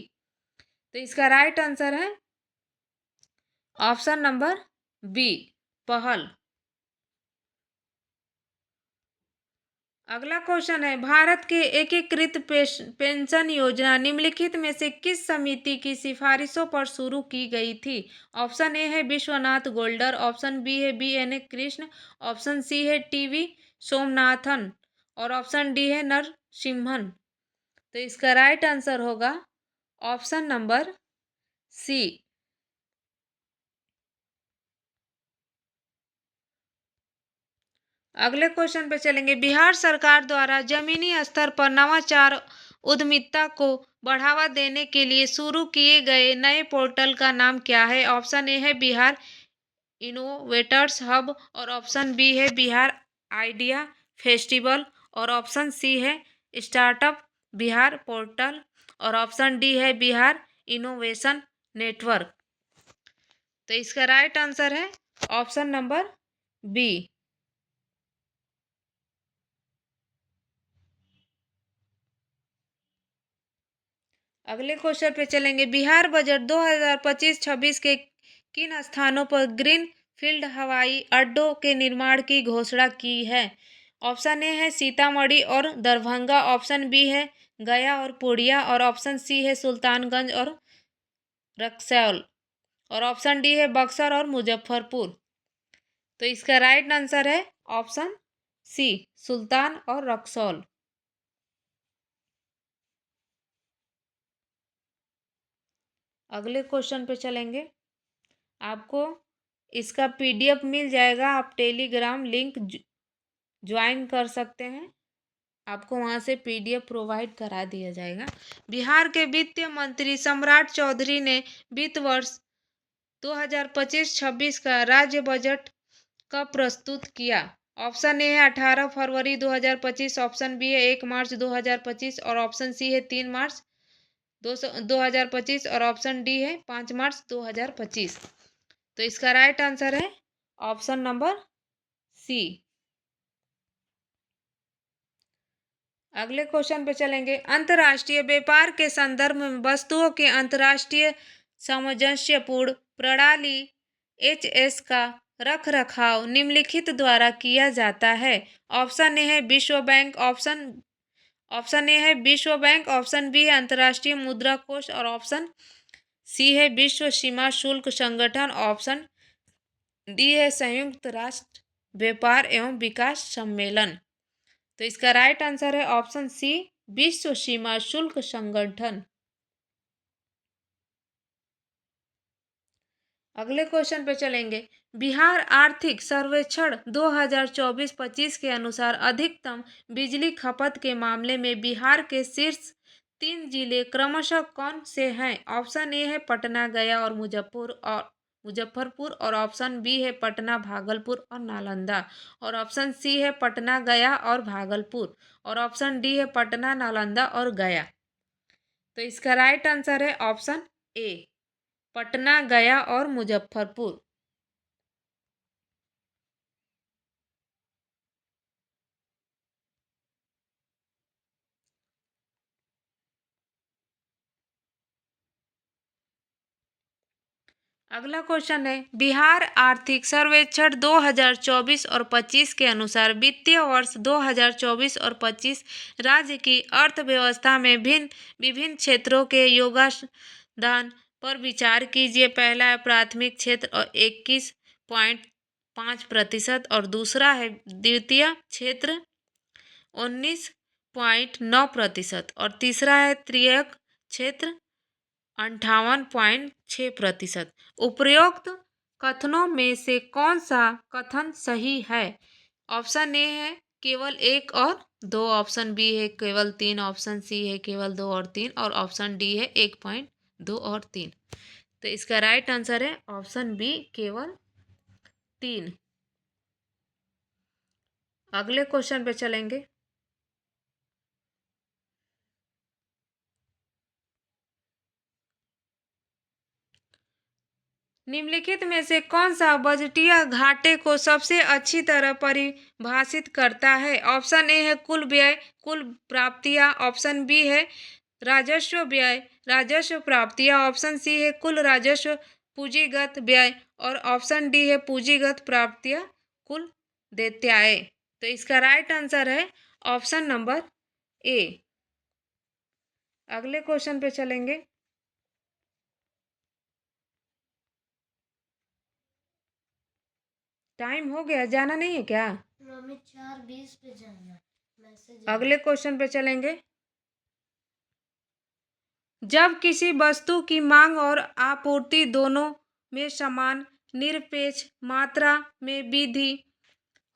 तो इसका राइट आंसर है ऑप्शन नंबर बी पहल। अगला क्वेश्चन है भारत के एकीकृत पेंशन योजना निम्नलिखित में से किस समिति की सिफारिशों पर शुरू की गई थी? ऑप्शन ए है विश्वनाथ गोल्डर, ऑप्शन बी है BN कृष्ण, ऑप्शन सी है TV सोमनाथन और ऑप्शन डी है नरसिम्हन। तो इसका राइट आंसर होगा ऑप्शन नंबर सी। अगले क्वेश्चन पे चलेंगे। बिहार सरकार द्वारा जमीनी स्तर पर नवाचार उद्यमिता को बढ़ावा देने के लिए शुरू किए गए नए पोर्टल का नाम क्या है? ऑप्शन ए है बिहार इनोवेटर्स हब और ऑप्शन बी है बिहार आइडिया फेस्टिवल और ऑप्शन सी है स्टार्टअप बिहार पोर्टल और ऑप्शन डी है बिहार इनोवेशन नेटवर्क। तो इसका राइट आंसर है ऑप्शन नंबर बी। अगले क्वेश्चन पे चलेंगे। बिहार बजट 2025-26 के किन स्थानों पर ग्रीन फील्ड हवाई अड्डों के निर्माण की घोषणा की है? ऑप्शन ए है सीतामढ़ी और दरभंगा, ऑप्शन बी है गया और पूर्णिया और ऑप्शन सी है सुल्तानगंज और रक्सौल और ऑप्शन डी है बक्सर और मुजफ्फरपुर। तो इसका राइट आंसर है ऑप्शन सी सुल्तान और रक्सौल। अगले क्वेश्चन पे चलेंगे। आपको इसका PDF मिल जाएगा, आप टेलीग्राम लिंक ज्वाइन कर सकते हैं, आपको वहाँ से PDF प्रोवाइड करा दिया जाएगा। बिहार के वित्त मंत्री सम्राट चौधरी ने वित्त वर्ष 2025-26 का राज्य बजट कब प्रस्तुत किया? ऑप्शन ए है 18 फरवरी 2025, ऑप्शन बी है 1 मार्च 2025 और ऑप्शन सी है 3 मार्च 2025 और ऑप्शन डी है 5 मार्च 2025। तो इसका राइट आंसर है ऑप्शन नंबर सी। अगले क्वेश्चन पे चलेंगे। अंतर्राष्ट्रीय व्यापार के संदर्भ में वस्तुओं के अंतर्राष्ट्रीय सामंजस्यपूर्ण प्रणाली HS का रख रखाव निम्नलिखित द्वारा किया जाता है? ऑप्शन ए है विश्व बैंक, ऑप्शन ए है विश्व बैंक, ऑप्शन बी है अंतर्राष्ट्रीय मुद्रा कोष और ऑप्शन सी है विश्व सीमा शुल्क संगठन, ऑप्शन डी है संयुक्त राष्ट्र व्यापार एवं विकास सम्मेलन। तो इसका राइट आंसर है ऑप्शन सी विश्व सीमा शुल्क संगठन। अगले क्वेश्चन पे चलेंगे। बिहार आर्थिक सर्वेक्षण 2024-25 के अनुसार अधिकतम बिजली खपत के मामले में बिहार के शीर्ष 3 जिले क्रमशः कौन से हैं? ऑप्शन ए है पटना, गया और मुजफ्फरपुर और ऑप्शन बी है पटना, भागलपुर और नालंदा और ऑप्शन सी है पटना, गया और भागलपुर और ऑप्शन डी है पटना, नालंदा और गया। तो इसका राइट आंसर है ऑप्शन ए पटना, गया और मुजफ्फरपुर। अगला क्वेश्चन है, बिहार आर्थिक सर्वेक्षण 2024 और 25 के अनुसार वित्तीय वर्ष 2024 और 25 राज्य की अर्थव्यवस्था में विभिन्न क्षेत्रों के योगदान पर विचार कीजिए। पहला है प्राथमिक क्षेत्र और 21.5% और दूसरा है द्वितीय क्षेत्र 19.9% और तीसरा है तृतीयक क्षेत्र 58.6%। उपरोक्त कथनों में से कौन सा कथन सही है? ऑप्शन ए है केवल 1 और 2, ऑप्शन बी है केवल 3, ऑप्शन सी है केवल 2 और 3 और ऑप्शन डी है 1.2 और 3। तो इसका राइट आंसर है ऑप्शन बी केवल 3। अगले क्वेश्चन पे चलेंगे। निम्नलिखित में से कौन सा बजटीय घाटे को सबसे अच्छी तरह परिभाषित करता है? ऑप्शन ए है कुल व्यय कुल प्राप्तियां, ऑप्शन बी है राजस्व व्यय राजस्व प्राप्तियां, ऑप्शन सी है कुल राजस्व पूंजीगत व्यय और ऑप्शन डी है पूंजीगत प्राप्तियां कुल देयताएं। तो इसका राइट आंसर है ऑप्शन नंबर ए। अगले क्वेश्चन पे चलेंगे। टाइम हो गया, जाना नहीं है क्या? 4:20 पे जाना मैसेज। अगले क्वेश्चन पे चलेंगे। जब किसी वस्तु की मांग और आपूर्ति दोनों में समान निरपेक्ष मात्रा में वृद्धि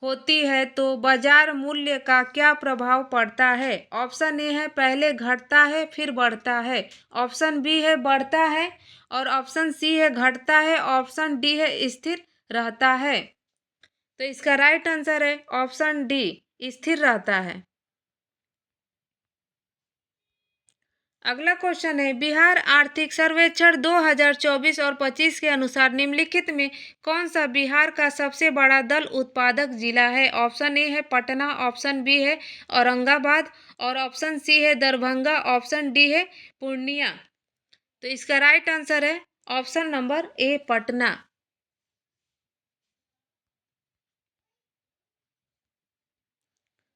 होती है तो बाजार मूल्य का क्या प्रभाव पड़ता है? ऑप्शन ए है पहले घटता है फिर बढ़ता है, ऑप्शन बी है बढ़ता है और ऑप्शन सी है घटता है, ऑप्शन डी है स्थिर रहता है। तो इसका राइट आंसर है ऑप्शन डी स्थिर रहता है। अगला क्वेश्चन है, बिहार आर्थिक सर्वेक्षण 2024 और 25 के अनुसार निम्नलिखित में कौन सा बिहार का सबसे बड़ा दल उत्पादक जिला है? ऑप्शन ए है पटना, ऑप्शन बी है औरंगाबाद और ऑप्शन सी है दरभंगा, ऑप्शन डी है पूर्णिया। तो इसका राइट आंसर है ऑप्शन नंबर ए पटना।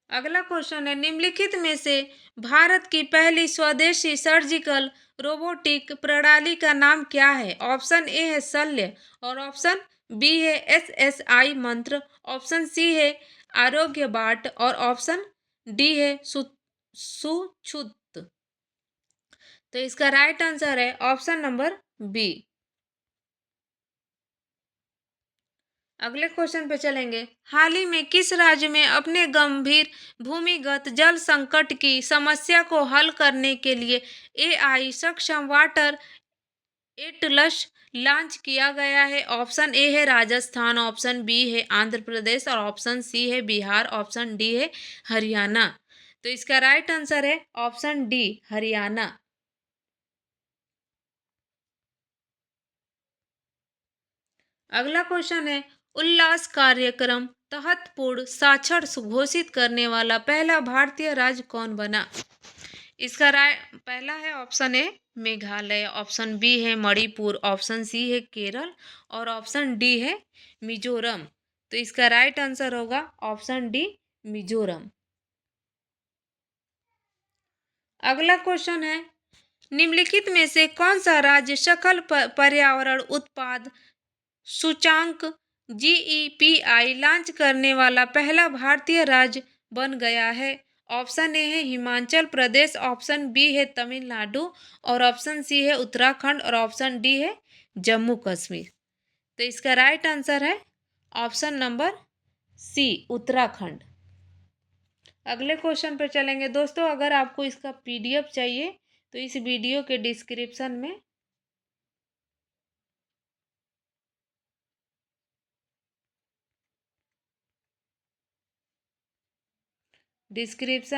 अगला क्वेश्चन है, निम्नलिखित में से भारत की पहली स्वदेशी सर्जिकल रोबोटिक प्रणाली का नाम क्या है? ऑप्शन ए है शल्य और ऑप्शन बी है SSI मंत्र, ऑप्शन सी है आरोग्य बाट और ऑप्शन डी है सुछुत। तो इसका राइट आंसर है ऑप्शन नंबर बी। अगले क्वेश्चन पे चलेंगे। हाल ही में किस राज्य में अपने गंभीर भूमिगत जल संकट की समस्या को हल करने के लिए AI सक्षम वाटर एटलस लॉन्च किया गया है? ऑप्शन ए है राजस्थान, ऑप्शन बी है आंध्र प्रदेश और ऑप्शन सी है बिहार, ऑप्शन डी है हरियाणा। तो इसका राइट आंसर है ऑप्शन डी हरियाणा। अगला क्वेश्चन है, उल्लास कार्यक्रम तहत पूर्ण साक्षर घोषित करने वाला पहला भारतीय राज्य कौन बना? इसका राय पहला है option A Meghalaya, option B है मणिपुर, ऑप्शन सी है केरल और ऑप्शन डी है मिजोरम। तो इसका राइट आंसर होगा ऑप्शन डी मिजोरम। अगला क्वेश्चन है, निम्नलिखित में से कौन सा राज्य सकल पर्यावरण उत्पाद सूचांक GEPI लॉन्च करने वाला पहला भारतीय राज्य बन गया है? ऑप्शन ए है हिमाचल प्रदेश, ऑप्शन बी है तमिलनाडु और ऑप्शन सी है उत्तराखंड और ऑप्शन डी है जम्मू कश्मीर। तो इसका राइट आंसर है ऑप्शन नंबर सी उत्तराखंड। अगले क्वेश्चन पर चलेंगे दोस्तों। अगर आपको इसका PDF चाहिए तो इस वीडियो के डिस्क्रिप्शन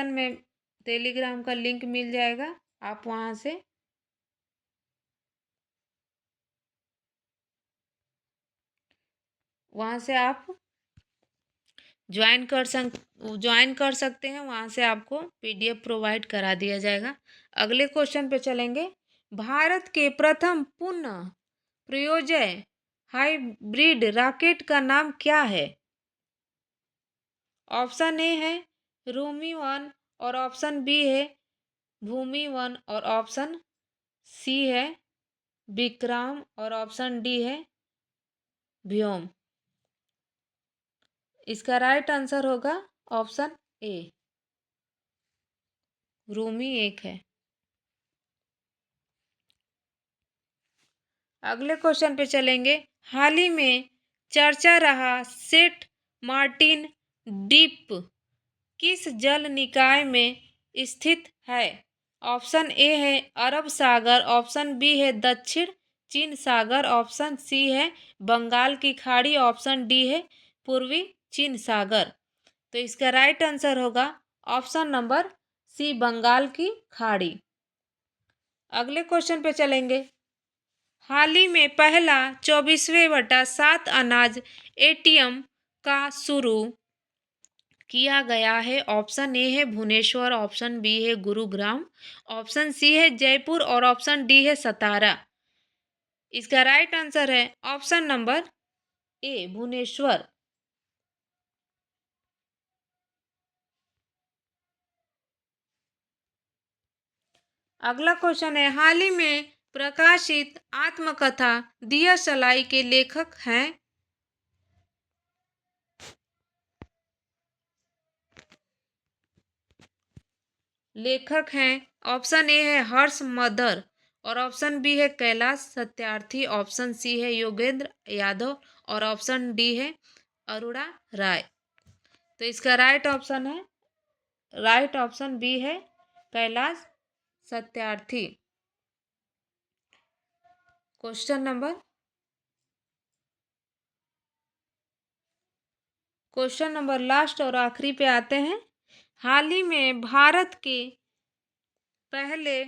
में टेलीग्राम का लिंक मिल जाएगा, आप वहाँ से आप ज्वाइन कर सकते हैं। वहाँ से आपको PDF प्रोवाइड करा दिया जाएगा। अगले क्वेश्चन पे चलेंगे। भारत के प्रथम पुनः प्रयोज्य हाइब्रिड रॉकेट का नाम क्या है? ऑप्शन ए है रूमी-1 और ऑप्शन बी है भूमि-1 और ऑप्शन सी है विक्रम और ऑप्शन डी है व्योम। इसका राइट आंसर होगा ऑप्शन ए, रूमी-1 है। अगले क्वेश्चन पे चलेंगे। हाल ही में चर्चा रहा सेंट मार्टिन द्वीप किस जल निकाय में स्थित है? ऑप्शन ए है अरब सागर, ऑप्शन बी है दक्षिण चीन सागर, ऑप्शन सी है बंगाल की खाड़ी, ऑप्शन डी है पूर्वी चीन सागर। तो इसका राइट आंसर होगा ऑप्शन नंबर सी, बंगाल की खाड़ी। अगले क्वेश्चन पे चलेंगे। हाल ही में पहला 24/7 अनाज एटीएम का शुरू किया गया है। ऑप्शन ए है भुवनेश्वर, ऑप्शन बी है गुरुग्राम, ऑप्शन सी है जयपुर और ऑप्शन डी है सतारा। इसका राइट आंसर है ऑप्शन नंबर ए, भुवनेश्वर। अगला क्वेश्चन है। हाल ही में प्रकाशित आत्मकथा दिया सलाई के लेखक हैं? लेखक हैं ऑप्शन ए है हर्ष मदर और ऑप्शन बी है कैलाश सत्यार्थी, ऑप्शन सी है योगेंद्र यादव और ऑप्शन डी है अरुणा राय। तो इसका राइट ऑप्शन बी है Kailash Satyarthi. Question number last और आखिरी पे आते हैं। हाल ही में भारत के पहले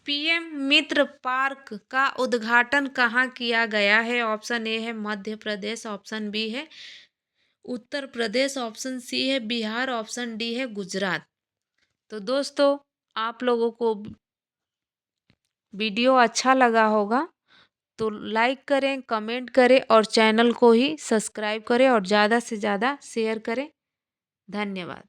पीएम मित्र पार्क का उद्घाटन कहाँ किया गया है? ऑप्शन ए है मध्य प्रदेश, ऑप्शन बी है उत्तर प्रदेश, ऑप्शन सी है बिहार, ऑप्शन डी है गुजरात। तो दोस्तों, आप लोगों को वीडियो अच्छा लगा होगा तो लाइक करें, कमेंट करें और चैनल को ही सब्सक्राइब करें और ज़्यादा से ज़्यादा शेयर करें। धन्यवाद।